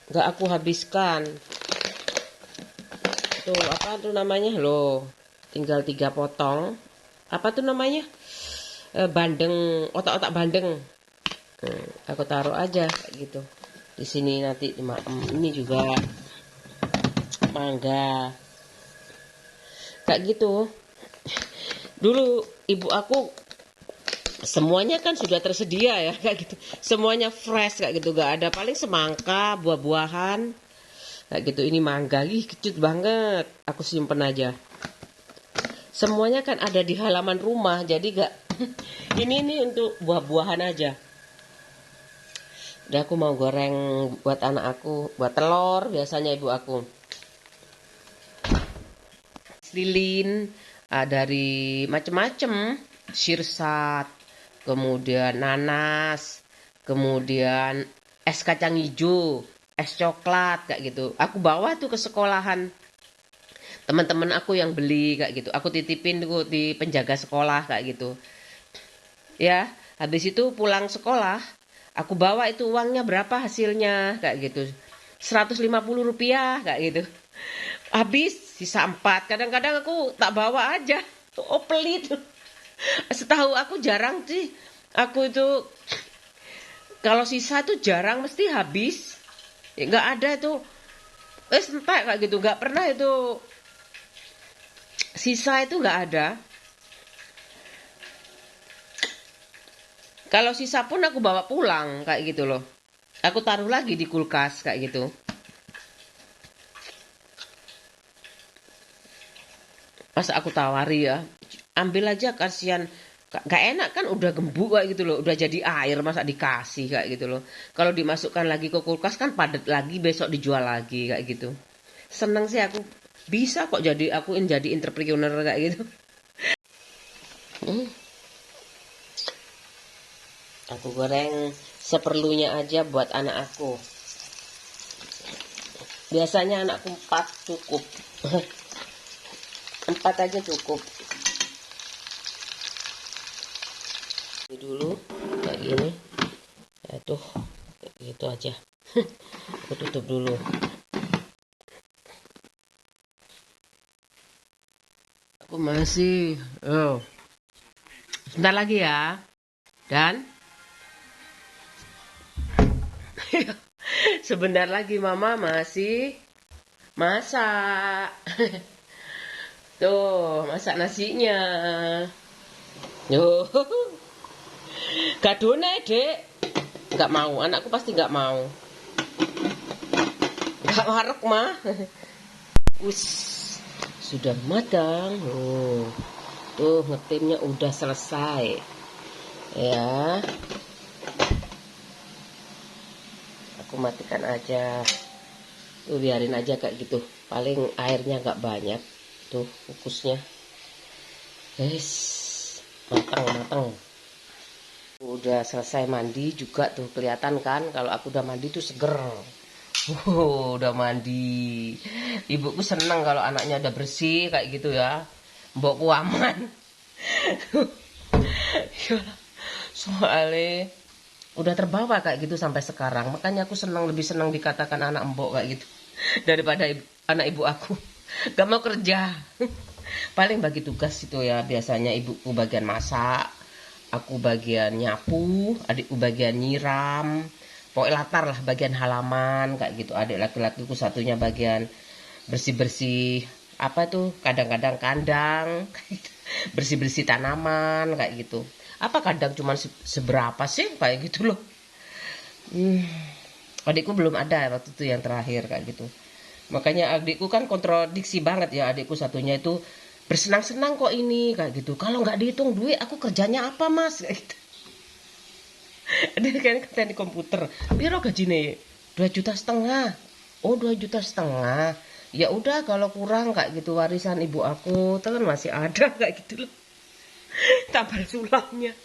nggak aku habiskan. Tuh apa tuh namanya loh? Tinggal 3 potong. Apa tuh namanya? Bandeng, otak-otak bandeng. Aku taruh aja kayak gitu. Di sini nanti ini juga mangga. Kayak gitu. Dulu ibu aku semuanya kan sudah tersedia ya kayak gitu. Semuanya fresh kayak gitu, gak ada, paling semangka, buah-buahan. Kayak gitu. Ini mangga, kecut banget. Aku simpen aja. Semuanya kan ada di halaman rumah, jadi gak ini untuk buah-buahan aja. Udah, aku mau goreng buat anak aku, buat telur biasanya ibu aku. Lilin, dari macem-macem, sirsat, kemudian nanas, kemudian es kacang hijau, es coklat kayak gitu. Aku bawa tuh ke sekolahan teman-teman aku yang beli kayak gitu. Aku titipin tuh di penjaga sekolah kayak gitu. Ya, habis itu pulang sekolah, aku bawa itu uangnya berapa hasilnya kayak gitu. Rp150 kayak gitu. Habis sisa 4. Kadang-kadang aku tak bawa aja. Oh, pelit. Setahu aku jarang sih. Aku itu kalau sisa tuh jarang, mesti habis. Ya, nggak ada itu. Entek kayak gitu. Nggak pernah itu sisa, itu nggak ada. Kalau sisa pun aku bawa pulang kayak gitu loh. Aku taruh lagi di kulkas kayak gitu. Pas aku tawari ya, ambil aja kasihan. Gak enak kan udah gembuk kayak gitu loh, udah jadi air masa dikasih kayak gitu loh. Kalau dimasukkan lagi ke kulkas kan padat lagi, besok dijual lagi kayak gitu. Seneng sih aku, bisa kok jadi entrepreneur kayak gitu. Hmm, aku goreng seperlunya aja buat anak aku. Biasanya anakku 4 cukup. 4 aja cukup. Ini dulu kayak gini. Aduh, kayak gitu aja. Aku tutup dulu. Aku masih, sebentar lagi ya. Dan sebentar lagi mama masih masak. Tuh, masak nasinya. Yo, gadone, Dek. Nggak mau, anakku pasti nggak mau. Nggak maruk, mah. Us, sudah matang. Oh, tuh ngetimnya udah selesai. Ya, aku matikan aja. Tuh biarin aja kayak gitu. Paling airnya nggak banyak. Tuh kukusnya. Guys, matang. Udah selesai mandi juga tuh kelihatan kan kalau aku udah mandi tuh seger. Udah mandi. Ibuku seneng kalau anaknya udah bersih kayak gitu ya. Mbokku aman. Soalnya udah terbawa kayak gitu sampai sekarang. Makanya aku lebih senang dikatakan anak mbok kayak gitu daripada anak ibu aku. Gak mau kerja. Paling bagi tugas itu ya biasanya ibuku bagian masak, aku bagian nyapu, adikku bagian nyiram, pokoknya latar lah bagian halaman kayak gitu. Adik laki-lakiku satunya bagian bersih-bersih apa tuh kadang-kadang kandang, bersih-bersih tanaman kayak gitu. Apa kadang cuman seberapa sih kayak gitu loh. Adikku belum ada waktu itu yang terakhir kayak gitu. Makanya adikku kan kontradiksi banget ya, adikku satunya itu bersenang-senang kok ini kayak gitu. Kalau nggak dihitung duit aku kerjanya apa mas kayak gitu. Dia kan kata di komputer, piro gajine? 2,5 juta. Oh 2,5 juta. Ya udah kalau kurang kayak gitu warisan ibu aku, itu kan masih ada kayak gitu loh. Tambal sulamnya,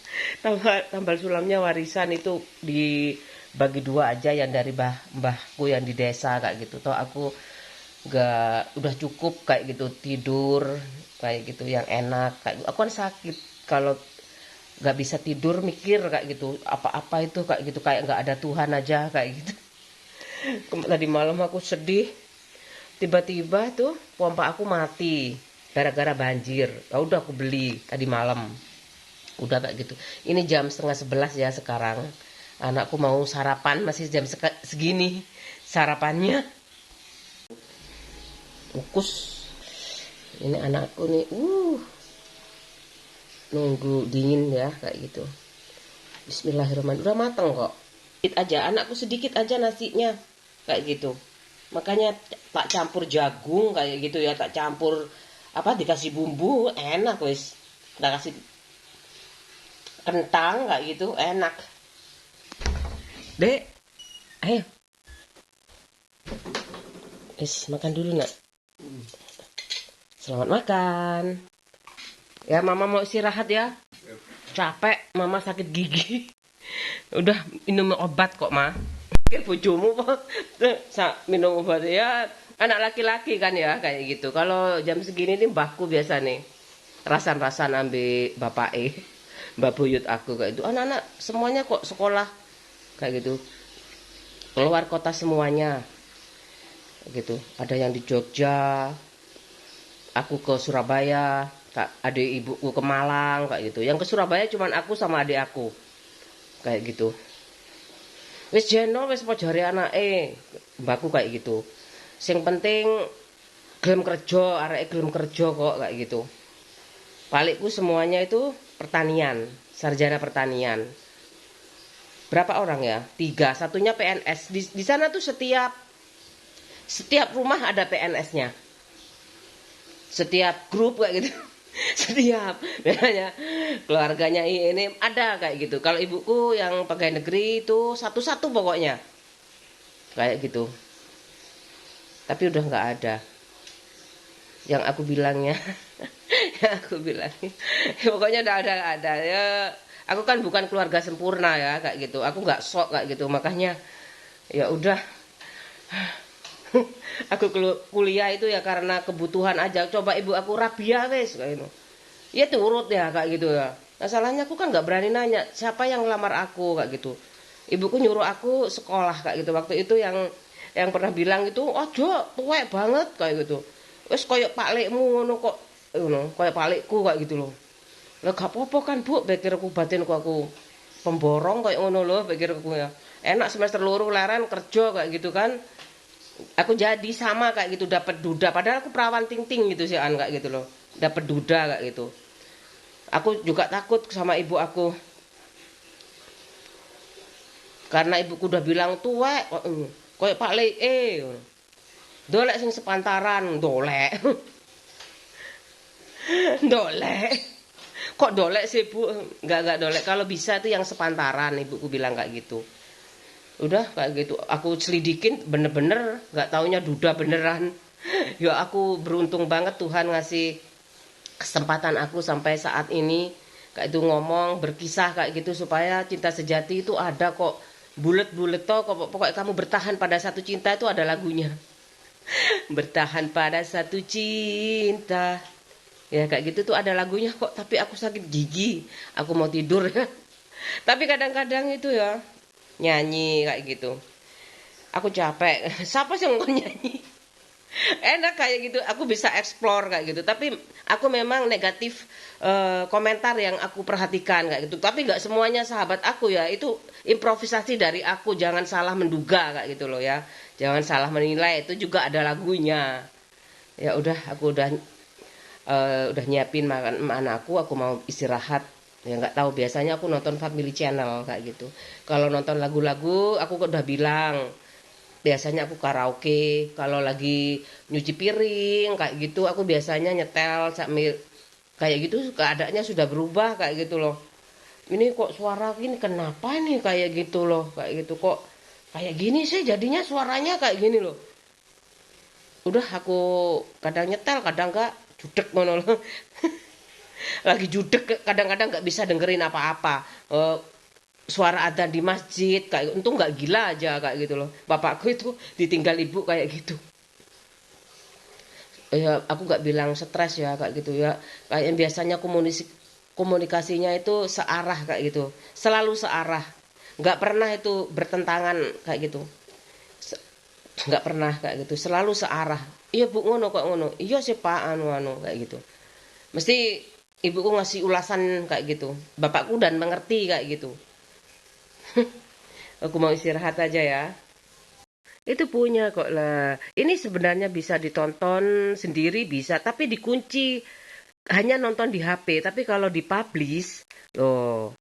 tambal sulamnya warisan itu dibagi 2 aja yang dari mbahku yang di desa kayak gitu. Toh aku nggak udah cukup kayak gitu tidur kayak gitu yang enak kayak gitu. Aku kan sakit kalau nggak bisa tidur mikir kayak gitu apa-apa itu kayak gitu kayak nggak ada Tuhan aja kayak gitu. Tadi malam aku sedih tiba-tiba tuh pompa aku mati gara-gara banjir. Ya udah aku beli tadi malam udah kayak gitu. Ini jam setengah 11 ya sekarang, anakku mau sarapan masih jam segini sarapannya ukus. Ini anakku nih nunggu dingin ya kayak gitu. Bismillahirrahmanirrahim. Udah mateng kok. Sedikit aja, anakku sedikit aja nasinya kayak gitu. Makanya tak campur jagung kayak gitu ya, tak campur apa dikasih bumbu enak wis. Tak kasih kentang kayak gitu enak. Dek, ayo. Wis makan dulu nak. Selamat makan. Ya mama mau istirahat ya. Capek, mama sakit gigi. Udah minum obat kok, Ma. Pikir bojomu minum obat ya. Anak laki-laki kan ya kayak gitu. Kalau jam segini nih mbahku biasa nih. Rasan-rasan ambil bapak Mbak Buyut aku kayak itu. Anak-anak semuanya kok sekolah kayak gitu. Keluar kota semuanya. Gitu. Ada yang di Jogja. Aku ke Surabaya, adik ibuku ke Malang kayak gitu. Yang ke Surabaya cuman aku sama adik aku. Kayak gitu. Wis jeno wis pojare anake, mbakku kayak gitu. Sing penting gelem kerja, areke gelem kerja kok kayak gitu. Palikku semuanya itu pertanian, sarjana pertanian. berapa orang ya? 3, satunya PNS. Di sana tuh setiap rumah ada PNS-nya. Setiap grup kayak gitu. Setiap biasanya keluarganya ini ada kayak gitu. Kalau ibuku yang pegawai negeri itu satu-satu pokoknya. Kayak gitu. Tapi udah nggak ada. Yang aku bilangnya. Yang aku bilangnya. Pokoknya udah ada ya. Aku kan bukan keluarga sempurna ya kayak gitu. Aku nggak sok kayak gitu. Makanya ya udah. Aku kuliah itu ya karena kebutuhan aja. Coba ibu aku Rabia wes kayak gitu. Ya turut ya kayak gitu ya. Masalahnya aku kan nggak berani nanya siapa yang ngelamar aku kayak gitu. Ibuku nyuruh aku sekolah kayak gitu. Waktu itu yang pernah bilang itu, "Ojo, tuwek banget," kayak gitu. Wes koyok palikmu ngono kok, ngono, koyok palikku kayak gitu loh. Lah gak apa-apa kan, Bu, pikirku batinku aku pemborong kayak ngono loh, pikirku ya. Enak semester loro leren kerja kayak gitu kan. Aku jadi sama kayak gitu dapat duda padahal aku perawan ting-ting gitu sih an kayak gitu loh. Dapat duda kayak gitu. Aku juga takut sama ibu aku. Karena ibuku udah bilang tuwek, koyok palik dolek sing sepantaran, dolek. Dolek. Kok dolek sih, Bu? Enggak dolek. Kalau bisa itu yang sepantaran, ibuku bilang kayak gitu. Udah kayak gitu. Aku selidikin bener-bener nggak taunya duda beneran. Ya aku beruntung banget Tuhan ngasih kesempatan aku sampai saat ini kayak itu ngomong berkisah kayak gitu supaya cinta sejati itu ada kok. Bulet-bulet toh kok pokoknya kamu bertahan pada satu cinta itu ada lagunya. Bertahan pada satu cinta. Ya kayak gitu tuh ada lagunya kok, tapi aku sakit gigi. Aku mau tidur ya. Tapi kadang-kadang itu ya nyanyi kayak gitu. Aku capek. Siapa sih yang mau nyanyi? Enak kayak gitu. Aku bisa explore kayak gitu. Tapi aku memang negatif komentar yang aku perhatikan kayak gitu. Tapi nggak semuanya sahabat aku ya. Itu improvisasi dari aku. Jangan salah menduga kayak gitu loh ya. Jangan salah menilai. Itu juga ada lagunya. Ya udah, aku udah nyiapin makan anakku, aku mau istirahat. Ya nggak tahu biasanya aku nonton Family Channel kayak gitu. Kalau nonton lagu-lagu aku udah bilang biasanya aku karaoke. Kalau lagi nyuci piring kayak gitu aku biasanya nyetel sambil kayak gitu keadaannya sudah berubah kayak gitu loh. Ini kok suara gini kenapa nih kayak gitu loh kayak gitu kok kayak gini sih jadinya suaranya kayak gini loh. Udah aku kadang nyetel kadang enggak judek ngono loh. Lagi judek kadang-kadang nggak bisa dengerin apa-apa. Suara adzan di masjid kayak untung nggak gila aja kayak gitu loh. Bapakku itu ditinggal ibu kayak gitu. Ya aku nggak bilang stres ya kayak gitu ya. Kayak yang biasanya komunikasinya itu searah kayak gitu. Selalu searah. Nggak pernah itu bertentangan kayak gitu. Nggak pernah kayak gitu. Selalu searah. Iya Bu ngono kok ngono. Iya sih Pak anu kayak gitu. Mesti ibuku ngasih ulasan kayak gitu. Bapakku dan mengerti kayak gitu. Aku mau istirahat aja ya. Itu punya kok lah. Ini sebenarnya bisa ditonton sendiri bisa, tapi dikunci. Hanya nonton di HP. Tapi kalau dipublish, loh.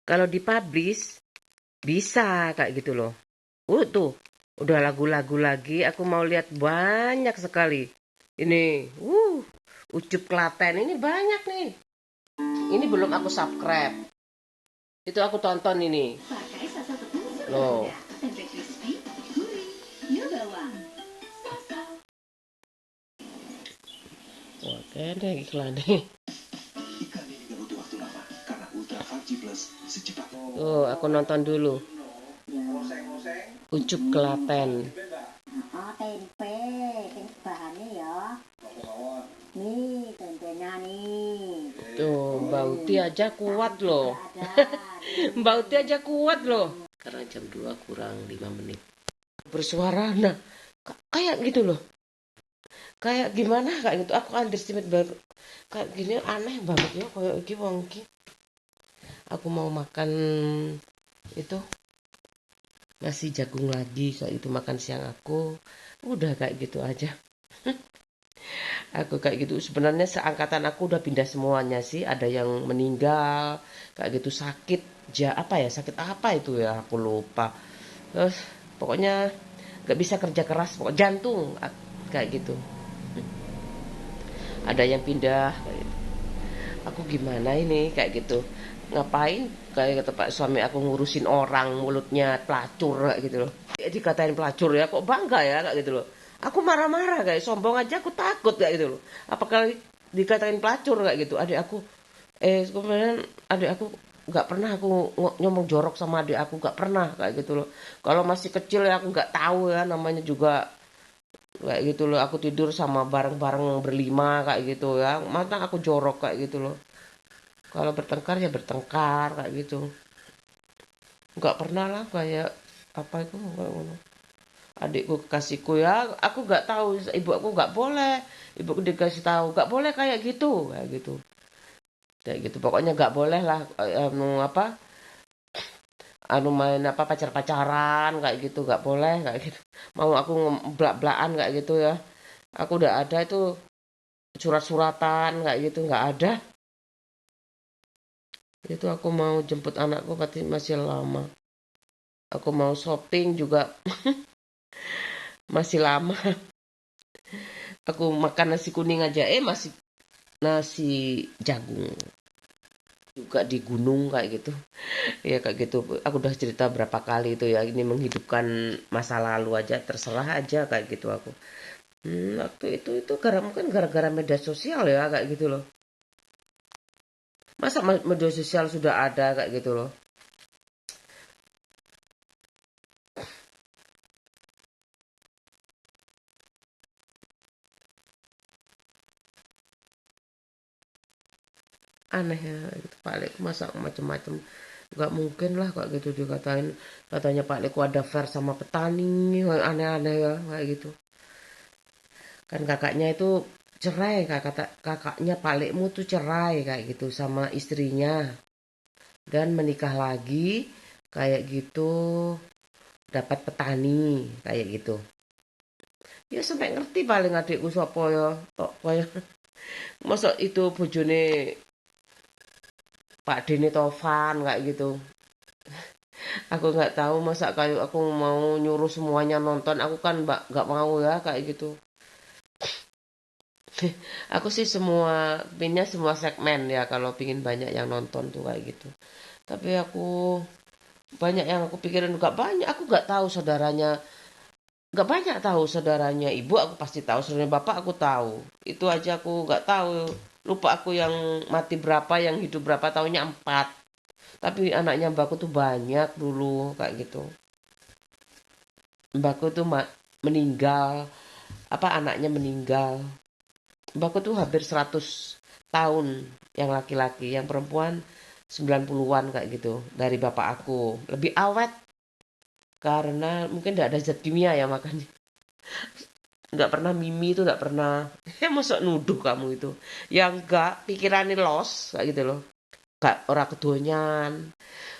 Kalau dipublish bisa kayak gitu loh. Tuh. Udah lagu-lagu lagi. Aku mau lihat banyak sekali. Ini, Ucup Klaten ini banyak nih. Ini belum aku subscribe. Itu aku tonton ini. Loh. Wah, kayaknya iklannya. Tuh, aku nonton dulu. Ucup Klaten. Tempe bahannya ya. Nih, tempenya nih. Tuh, Mbak Uti aja kuat loh. Mbak Uti aja kuat loh. Sekarang jam 2 kurang 5 menit. Bersuara, nah, kayak gitu loh. Kayak gimana kayak gitu. Aku underestimate baru. Kayak gini aneh banget ya. Kayak iki wong iki. Aku mau makan itu. Nasi jagung lagi kayak itu makan siang aku. Udah kayak gitu aja. Aku kayak gitu sebenarnya seangkatan aku udah pindah semuanya sih, ada yang meninggal kayak gitu sakit apa ya, sakit apa itu ya, aku lupa. Terus pokoknya nggak bisa kerja keras, pokok jantung kayak gitu. Ada yang pindah kayak gitu. Aku gimana ini kayak gitu, ngapain kayak kata Pak suami aku, ngurusin orang mulutnya pelacur kayak gitu loh. Dikatain pelacur ya kok bangga ya kayak gitu loh. Aku marah-marah kayak sombong aja, aku takut kayak gitu loh. Apakah dikatain pelacur kayak gitu. Adik aku kemudian adik aku nggak pernah aku ngomong jorok sama adik aku, nggak pernah kayak gitu loh. Kalau masih kecil ya aku nggak tahu ya, namanya juga kayak gitu loh. Aku tidur sama bareng-bareng berlima kayak gitu ya, masa aku jorok kayak gitu loh. Kalau bertengkar ya bertengkar kayak gitu, nggak pernah lah kayak apa itu kayak ngono. Adikku kekasihku ya, aku nggak tahu, ibu aku nggak boleh, ibu aku dikasih tahu nggak boleh kayak gitu kayak gitu pokoknya nggak boleh lah. Apa main apa pacar-pacaran kayak gitu nggak boleh kayak gitu. Mau aku belak-belakan kayak gitu ya, aku udah ada itu surat-suratan kayak gitu nggak ada. Itu aku mau jemput anakku pasti masih lama, aku mau shopping juga masih lama. Aku makan nasi kuning aja masih nasi jagung juga di gunung kayak gitu. Ya kayak gitu, aku udah cerita berapa kali itu ya, ini menghidupkan masa lalu aja, terserah aja kayak gitu aku. Waktu itu mungkin gara-gara media sosial ya kayak gitu loh. Masa media sosial sudah ada kayak gitu loh. Aneh ya gitu. Pak Lekku masa macam-macam, nggak mungkin lah kayak gitu dikatain. Katanya Pak Lekku ada fair sama petani, aneh-aneh ya kayak gitu. Kan kakaknya itu cerai, kakaknya Pak Lekmu tuh cerai kayak gitu sama istrinya dan menikah lagi kayak gitu, dapat petani kayak gitu. Ya sampai ngerti paling adikku sapa ya, kok kaya masa itu bojone Pak Dene Tovan kayak gitu. Aku nggak tahu masa kayak aku mau nyuruh semuanya nonton, aku kan nggak mau ya kayak gitu. Aku sih pinnya semua segmen ya kalau pingin banyak yang nonton tuh kayak gitu. Tapi aku banyak yang aku pikirin, nggak banyak, aku nggak tahu saudaranya, nggak banyak tahu saudaranya ibu, aku pasti tahu saudaranya bapak, aku tahu itu aja. Aku nggak tahu, lupa aku yang mati berapa, yang hidup berapa, tahunya 4. Tapi anaknya mbakku tuh banyak dulu kayak gitu. Mbakku tuh meninggal, apa anaknya meninggal. Mbakku tuh hampir 100 tahun yang laki-laki, yang perempuan 90-an kayak gitu dari bapak aku. Lebih awet karena mungkin tidak ada zat kimia ya makanya. Nggak pernah mimi itu, nggak pernah. Masuk nuduh kamu itu. Ya enggak, pikirannya los kayak gitu loh. Gak orang kedonyan.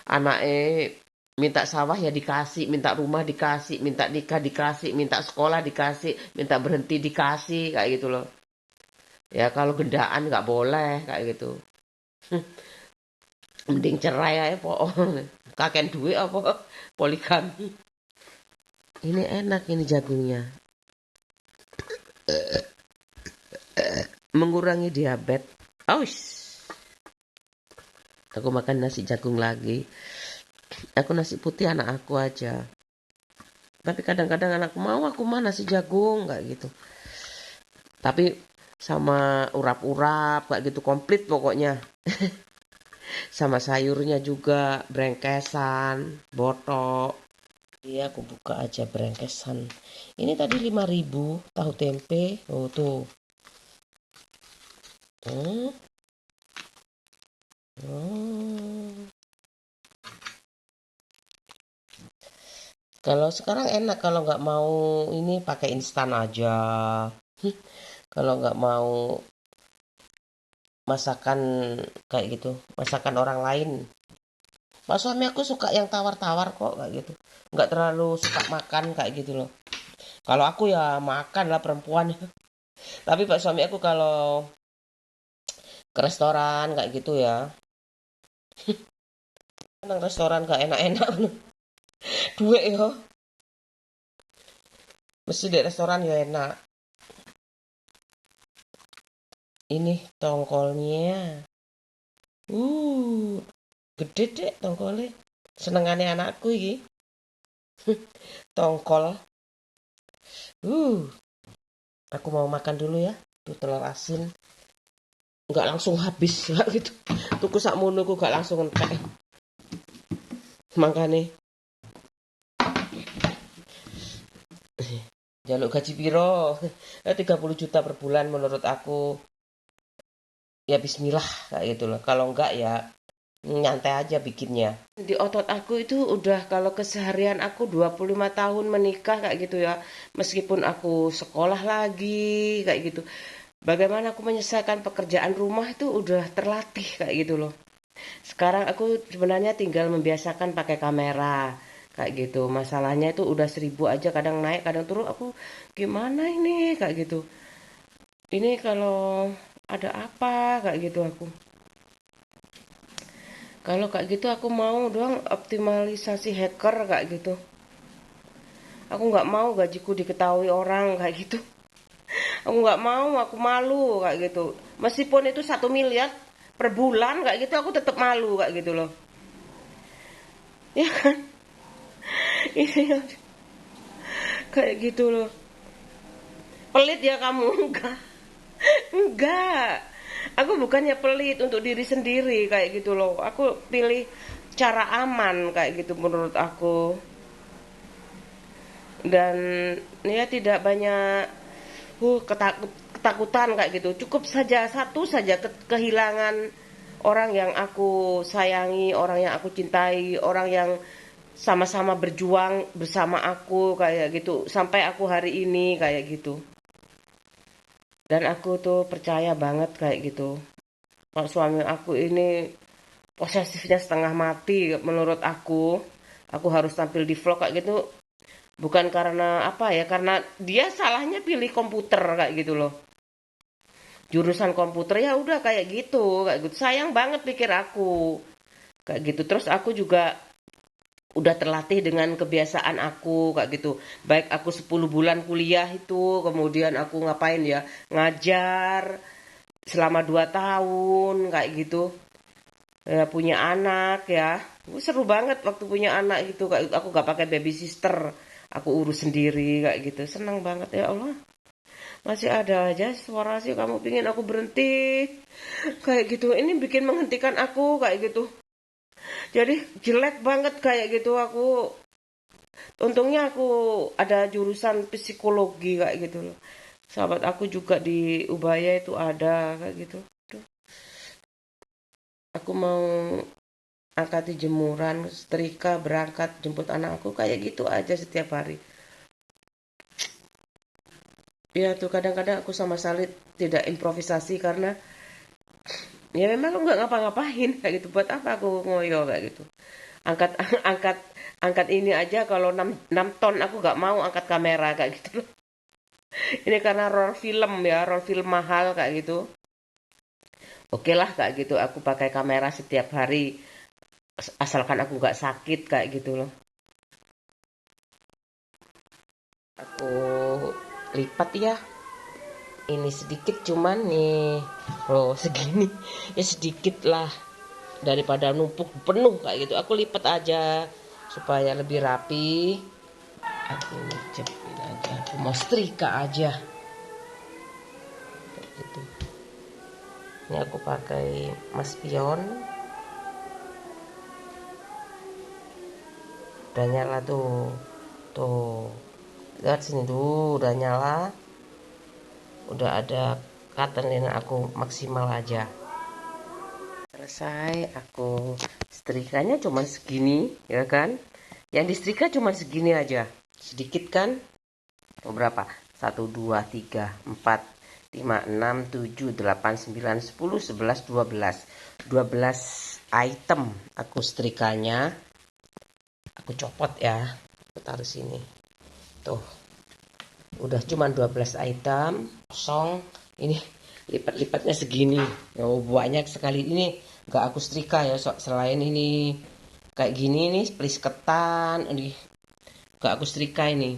Anaknya minta sawah ya dikasih, minta rumah dikasih, minta nikah dikasih, minta sekolah dikasih, minta berhenti dikasih kayak gitu loh. Ya kalau gendaan nggak boleh kayak gitu. Mending cerai aja po. Kakek duit apa poligami. Ini enak ini jagungnya. Mengurangi diabetes. Aus. Aku makan nasi jagung lagi. Aku nasi putih anak aku aja. Tapi kadang-kadang anakku mau, aku mah nasi jagung kayak gitu. Tapi sama urap-urap kayak gitu komplit pokoknya. Sama sayurnya juga, brengkesan, botok. Iya, aku buka aja brengkesan. Ini tadi 5.000 tahu tempe. Oh tuh. Hmm. Oh. Kalau sekarang enak, kalau nggak mau ini pakai instan aja. Kalau nggak mau masakan kayak gitu, masakan orang lain. Pak suami aku suka yang tawar-tawar kok kayak gitu. Nggak terlalu suka makan kayak gitu loh. Kalau aku ya makan lah perempuan. Tapi Pak suami aku kalau ke restoran kayak gitu ya, Nang restoran gak enak-enak. Duit ya. Mesti di restoran ya enak. Ini tongkolnya. Gede deh tongkolnya. Senengane anakku iki. Tongkol. Aku mau makan dulu ya. Tuh telur asin. Nggak langsung habis ya gitu. Tuku sakmono ku gak langsung entek. Makane jaluk gaji piro? 30 juta per bulan menurut aku. Ya bismillah kayak gitu loh. Kalau enggak ya nyantai aja bikinnya. Di otot aku itu udah kalau keseharian aku 25 tahun menikah kayak gitu ya. Meskipun aku sekolah lagi kayak gitu. Bagaimana aku menyelesaikan pekerjaan rumah itu udah terlatih kayak gitu loh. Sekarang aku sebenarnya tinggal membiasakan pakai kamera kayak gitu. Masalahnya itu udah 1000 aja kadang naik kadang turun. Aku gimana ini kayak gitu. Ini kalau ada apa kayak gitu aku. Kalau kayak gitu aku mau doang optimalisasi hacker kayak gitu. Aku nggak mau gajiku diketahui orang kayak gitu. Aku nggak mau, aku malu kayak gitu. Meskipun itu 1 miliar per bulan kayak gitu, aku tetap malu kayak gitu loh. Ya kan? Ini kayak gitu loh. Pelit ya kamu? Enggak. Enggak. Aku bukannya pelit untuk diri sendiri kayak gitu loh. Aku pilih cara aman kayak gitu menurut aku. Dan ya tidak banyak ketakutan kayak gitu. Cukup saja satu saja kehilangan orang yang aku sayangi, orang yang aku cintai, orang yang sama-sama berjuang bersama aku kayak gitu sampai aku hari ini kayak gitu. Dan aku tuh percaya banget kayak gitu. Kalau suami aku ini posesifnya setengah mati menurut aku. Aku harus tampil di vlog kayak gitu. Bukan karena apa ya, karena dia salahnya pilih komputer kayak gitu loh. Jurusan komputer ya udah kayak gitu. Sayang banget pikir aku. Kayak gitu. Terus aku juga udah terlatih dengan kebiasaan aku kayak gitu. Baik aku 10 bulan kuliah itu, kemudian aku ngapain ya? Ngajar selama 2 tahun kayak gitu. Ya, punya anak ya. Seru banget waktu punya anak gitu. Aku gak pakai baby sister. Aku urus sendiri kayak gitu. Senang banget ya Allah. Masih ada aja suara sih kamu pingin aku berhenti. Kayak gitu. Ini bikin menghentikan aku kayak gitu. Jadi jelek banget kayak gitu aku. Untungnya aku ada jurusan psikologi kayak gitu loh. Sahabat aku juga di Ubaya itu ada kayak gitu. Aduh, aku mau angkati jemuran, setrika, berangkat, jemput anak aku kayak gitu aja setiap hari. Ya tuh kadang-kadang aku sama Salid tidak improvisasi karena ya memang aku nggak ngapa-ngapain kayak gitu. Buat apa aku ngoyo kayak gitu. Angkat angkat angkat ini aja kalau 6 ton aku nggak mau angkat kamera kayak gitu loh. Ini karena roll film mahal kayak gitu. Oke lah kayak gitu aku pakai kamera setiap hari asalkan aku nggak sakit kayak gitu loh. Aku lipat ya. Ini sedikit cuman nih. Loh segini. Ya sedikit lah. Daripada numpuk penuh kayak gitu. Aku lipat aja supaya lebih rapi. Aku jepit aja. Aku mau setrika aja. Kayak gitu. Ini aku pakai mas pion. Udah nyala tuh. Tuh. Lihat sini tuh udah nyala. Udah ada cotton ini aku maksimal aja. Selesai aku setrikanya cuma segini ya kan. Yang disetrika cuma segini aja. Sedikit kan? Berapa? 1, 2, 3, 4, 5, 6, 7, 8, 9, 10, 11, 12. 12 item aku setrikanya. Aku copot ya. Aku taruh sini. Tuh. Udah cuma 12 item. Kosong. Ini lipat-lipatnya segini. Oh, banyak sekali ini. Gak aku setrika ya. Selain ini kayak gini nih, plisketan ini gak aku setrika ini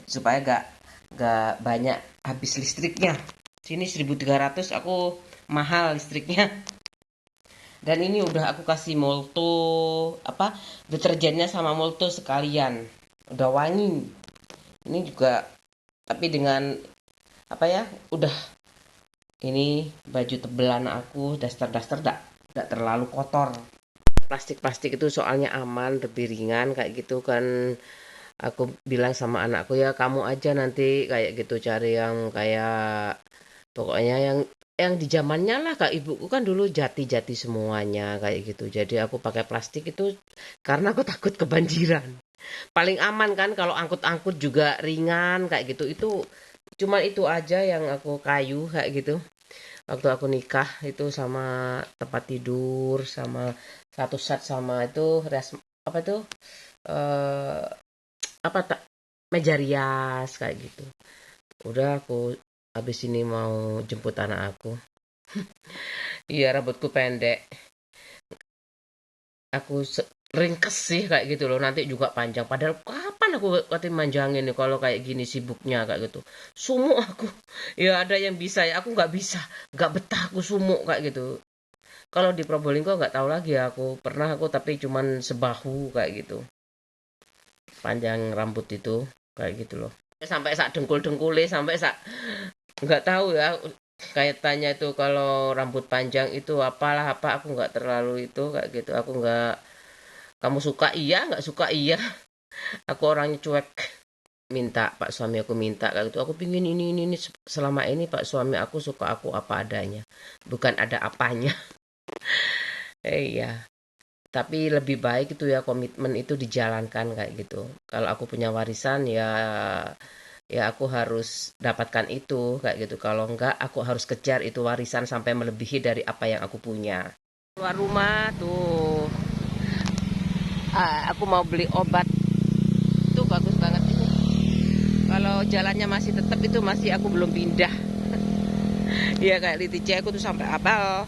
supaya gak banyak habis listriknya. Sini 1.300 aku mahal listriknya. Dan ini udah aku kasih molto deterjennya sama molto sekalian. Udah wangi. Ini juga tapi dengan udah ini baju tebelan aku daster-daster gak terlalu kotor. Plastik-plastik itu soalnya aman, lebih ringan kayak gitu kan. Aku bilang sama anakku ya kamu aja nanti kayak gitu cari yang kayak pokoknya yang di zamannya lah kak ibuku kan dulu jati-jati semuanya kayak gitu. Jadi aku pakai plastik itu karena aku takut kebanjiran. Paling aman kan kalau angkut-angkut juga ringan kayak gitu. Itu cuma itu aja yang aku kayu kayak gitu. Waktu aku nikah itu sama tempat tidur sama satu set sama itu apa tuh eh meja rias kayak gitu. Udah aku habis ini mau jemput anak aku. Iya rambutku pendek. Aku ringkes sih kayak gitu loh. Nanti juga panjang. Padahal kapan aku kata manjangin nih kalau kayak gini sibuknya kayak gitu. Sumuk aku. Ya ada yang bisa ya. Aku nggak bisa. Nggak betah aku sumuk kayak gitu. Kalau di Probolinggo nggak tahu lagi ya. Aku pernah aku tapi cuman sebahu kayak gitu. Panjang rambut itu kayak gitu loh. Sampai sak dengkul-dengkule sampai sak nggak tahu ya kaitannya itu kalau rambut panjang itu apalah apa aku nggak terlalu itu kayak gitu aku nggak kamu suka iya nggak suka iya aku orangnya cuek minta pak suami aku minta kayak gitu aku pingin ini selama ini pak suami aku suka aku apa adanya bukan ada apanya iya tapi lebih baik itu ya komitmen itu dijalankan kayak gitu kalau aku punya warisan ya aku harus dapatkan itu kayak gitu kalau enggak aku harus kejar itu warisan sampai melebihi dari apa yang aku punya keluar rumah tuh aku mau beli obat tuh bagus banget ini kalau jalannya masih tetap itu masih aku belum pindah ya kayak Litice aku tuh sampai apal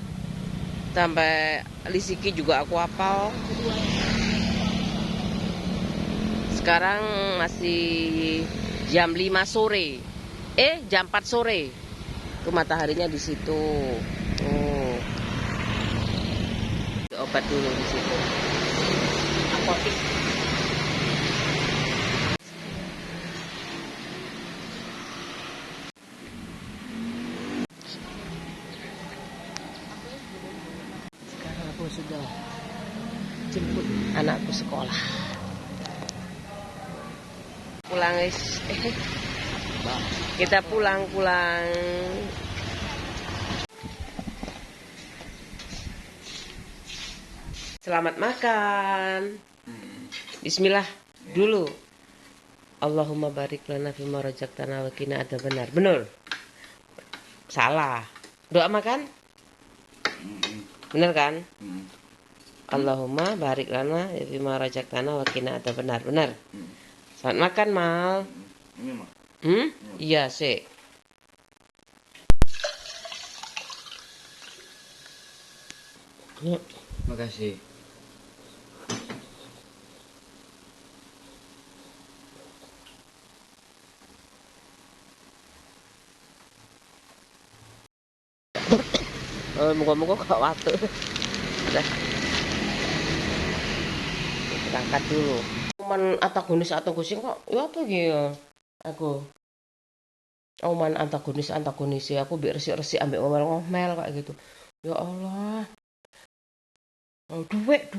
sampai Lisiki juga aku apal sekarang masih jam 5 sore jam 4 sore tuh mataharinya di situ tuh obat dulu di situ apotik sekarang aku sudah jemput anakku sekolah pulang guys kita pulang selamat makan bismillah dulu Allahumma barik lana fima razaqtana wa qina adzabannar bener salah doa makan bener kan Allahumma barik lana fima razaqtana wa qina adzabannar bener selamat makan mal iya sih Makasih. moga-moga gak waktu udah berangkat dulu cuman antagonis kok ya apa gitu aku oman antagonis ya aku biar resik ambil ngomel kayak gitu ya Allah oh, duit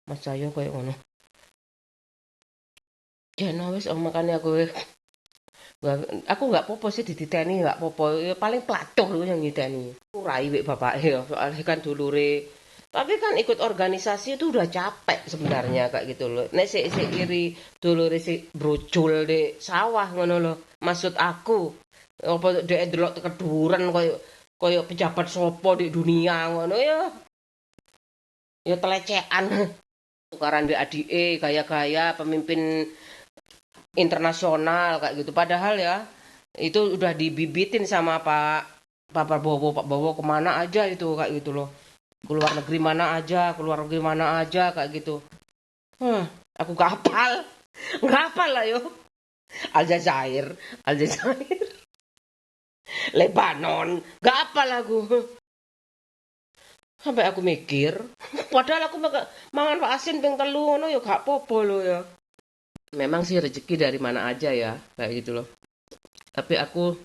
mas saya kayak ngono ya wis makanya aku nggak popo sih dititeni nggak popo ya, paling pelacuh lu yang ngiteni kurai wek bapak ya soalnya kan dulure tapi kan ikut organisasi itu udah capek sebenarnya kayak gitu loh nek si iri dulure si brocul di sawah ngono loh maksud aku apa dhek ndelok keduren koyo pejabat sopo di dunia ngono ya telecekan tukaran di adike gaya-gaya pemimpin internasional kayak gitu padahal ya itu udah dibibitin sama Pak Bowo kemana aja itu kayak gitu loh keluar negeri mana aja kayak gitu. Aku gak hafal. Nggak hafal lah yo. Aljazair, Lebanon, gak hafal aku. Sampai aku mikir, padahal aku mangan Pak Asin ping telu ngono ya gak apa-apa lho ya. Memang sih rezeki dari mana aja ya, kayak gitu loh. Tapi aku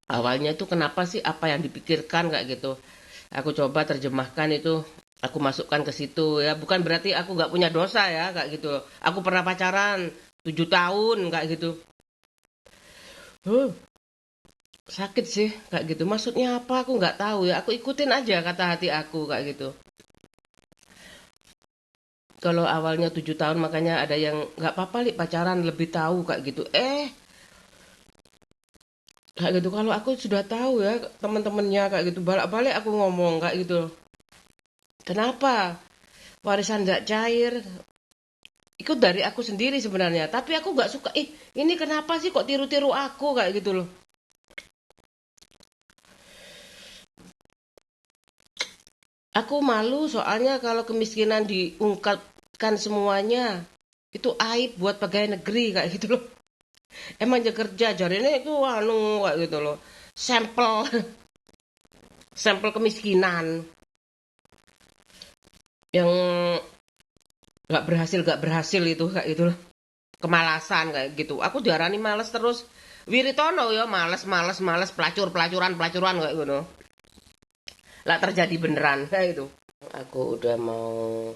awalnya itu kenapa sih apa yang dipikirkan kayak gitu. Aku coba terjemahkan itu, aku masukkan ke situ ya. Bukan berarti aku gak punya dosa ya kayak gitu loh. Aku pernah pacaran 7 tahun kayak gitu. Sakit sih kayak gitu. Maksudnya apa aku nggak tahu ya. Aku ikutin aja kata hati aku kayak gitu. Kalau awalnya 7 tahun makanya ada yang nggak apa-apa li pacaran lebih tahu kayak gitu. Kayak gitu. Kalau aku sudah tahu ya teman-temannya kayak gitu. Balik-balik aku ngomong kayak gitu. Kenapa warisan nggak cair? Ikut dari aku sendiri sebenarnya. Tapi aku nggak suka. Ini kenapa sih kok tiru-tiru aku kayak gitu loh. Aku malu soalnya kalau kemiskinan diungkapkan semuanya itu aib buat pegawai negeri kayak gitu loh. Emang aja kerja jarinya itu kayak gitu loh. Sampel sampel kemiskinan yang gak berhasil itu kayak gitu loh. Kemalasan kayak gitu. Aku diarani males terus. Wiritono ya males pelacuran kayak gitu. Lah terjadi beneran kayak gitu. Aku udah mau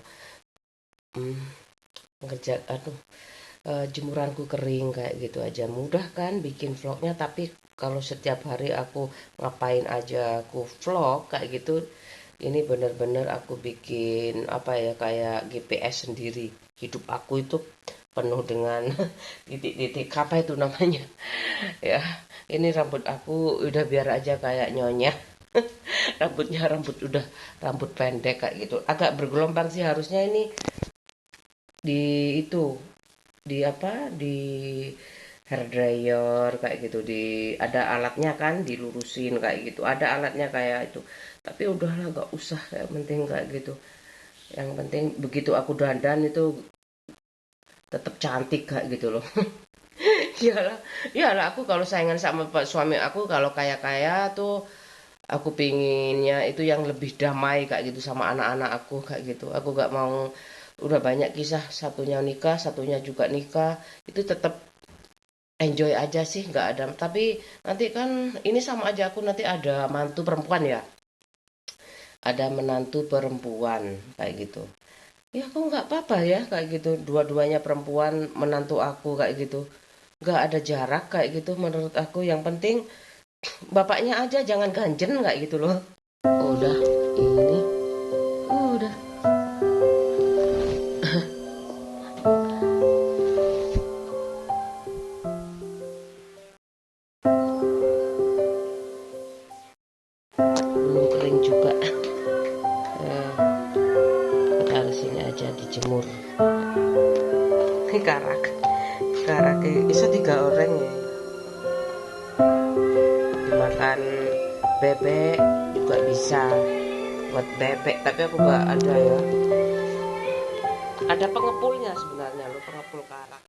ngerjakan jemuranku kering kayak gitu aja. Mudah kan bikin vlognya, tapi kalau setiap hari aku ngapain aja aku vlog kayak gitu, ini bener-bener aku bikin apa ya, kayak GPS sendiri. Hidup aku itu penuh dengan titik-titik apa itu namanya ya. Ini rambut aku udah biar aja kayak nyonya. Rambut pendek kayak gitu, agak bergelombang sih harusnya ini di hair dryer kayak gitu, ada alatnya kan, dilurusin kayak gitu, ada alatnya kayak itu. Tapi udahlah gak usah, yang penting kayak gitu. Yang penting begitu aku dandan itu tetap cantik kayak gitu loh. Iyalah aku kalau saingan sama suami aku kalau kaya-kaya tuh, aku pinginnya itu yang lebih damai kayak gitu sama anak-anak aku kayak gitu. Aku gak mau udah banyak kisah, satunya nikah, satunya juga nikah, itu tetap enjoy aja sih, nggak ada. Tapi nanti kan ini sama aja, aku nanti ada mantu perempuan ya, ada menantu perempuan kayak gitu. Ya aku nggak apa-apa ya kayak gitu, dua-duanya perempuan menantu aku kayak gitu, nggak ada jarak kayak gitu menurut aku. Yang penting bapaknya aja jangan ganjen kayak gitu loh. Udah ini udah belum kering juga. Kita harus ini aja dijemur. Karak bisa 3 orang ya, dimakan bebek juga bisa, buat bebek. Tapi aku nggak ada ya, ada pengepulnya sebenarnya lo, pengepul karak.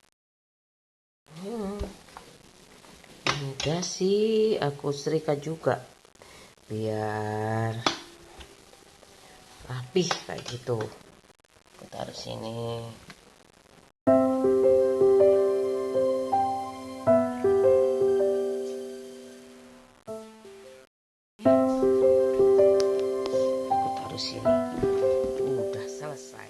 Udah sih aku setrika juga biar rapih kayak gitu. Aku taruh sini. Aku taruh sini. Udah selesai.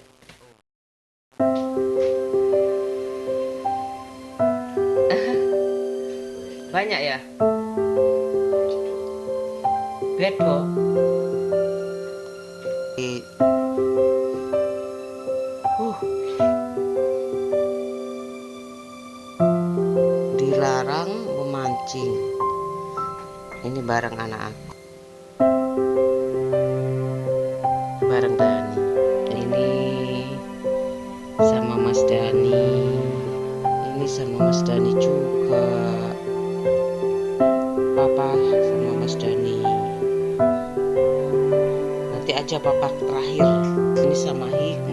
Banyak ya? Bedo. Dilarang memancing. Ini bareng anak aku, bareng Dani. Ini sama Mas Dani. Ini sama Mas Dani juga. Papa sama Mas Dani. Nanti aja papa terakhir ini sama hikmah.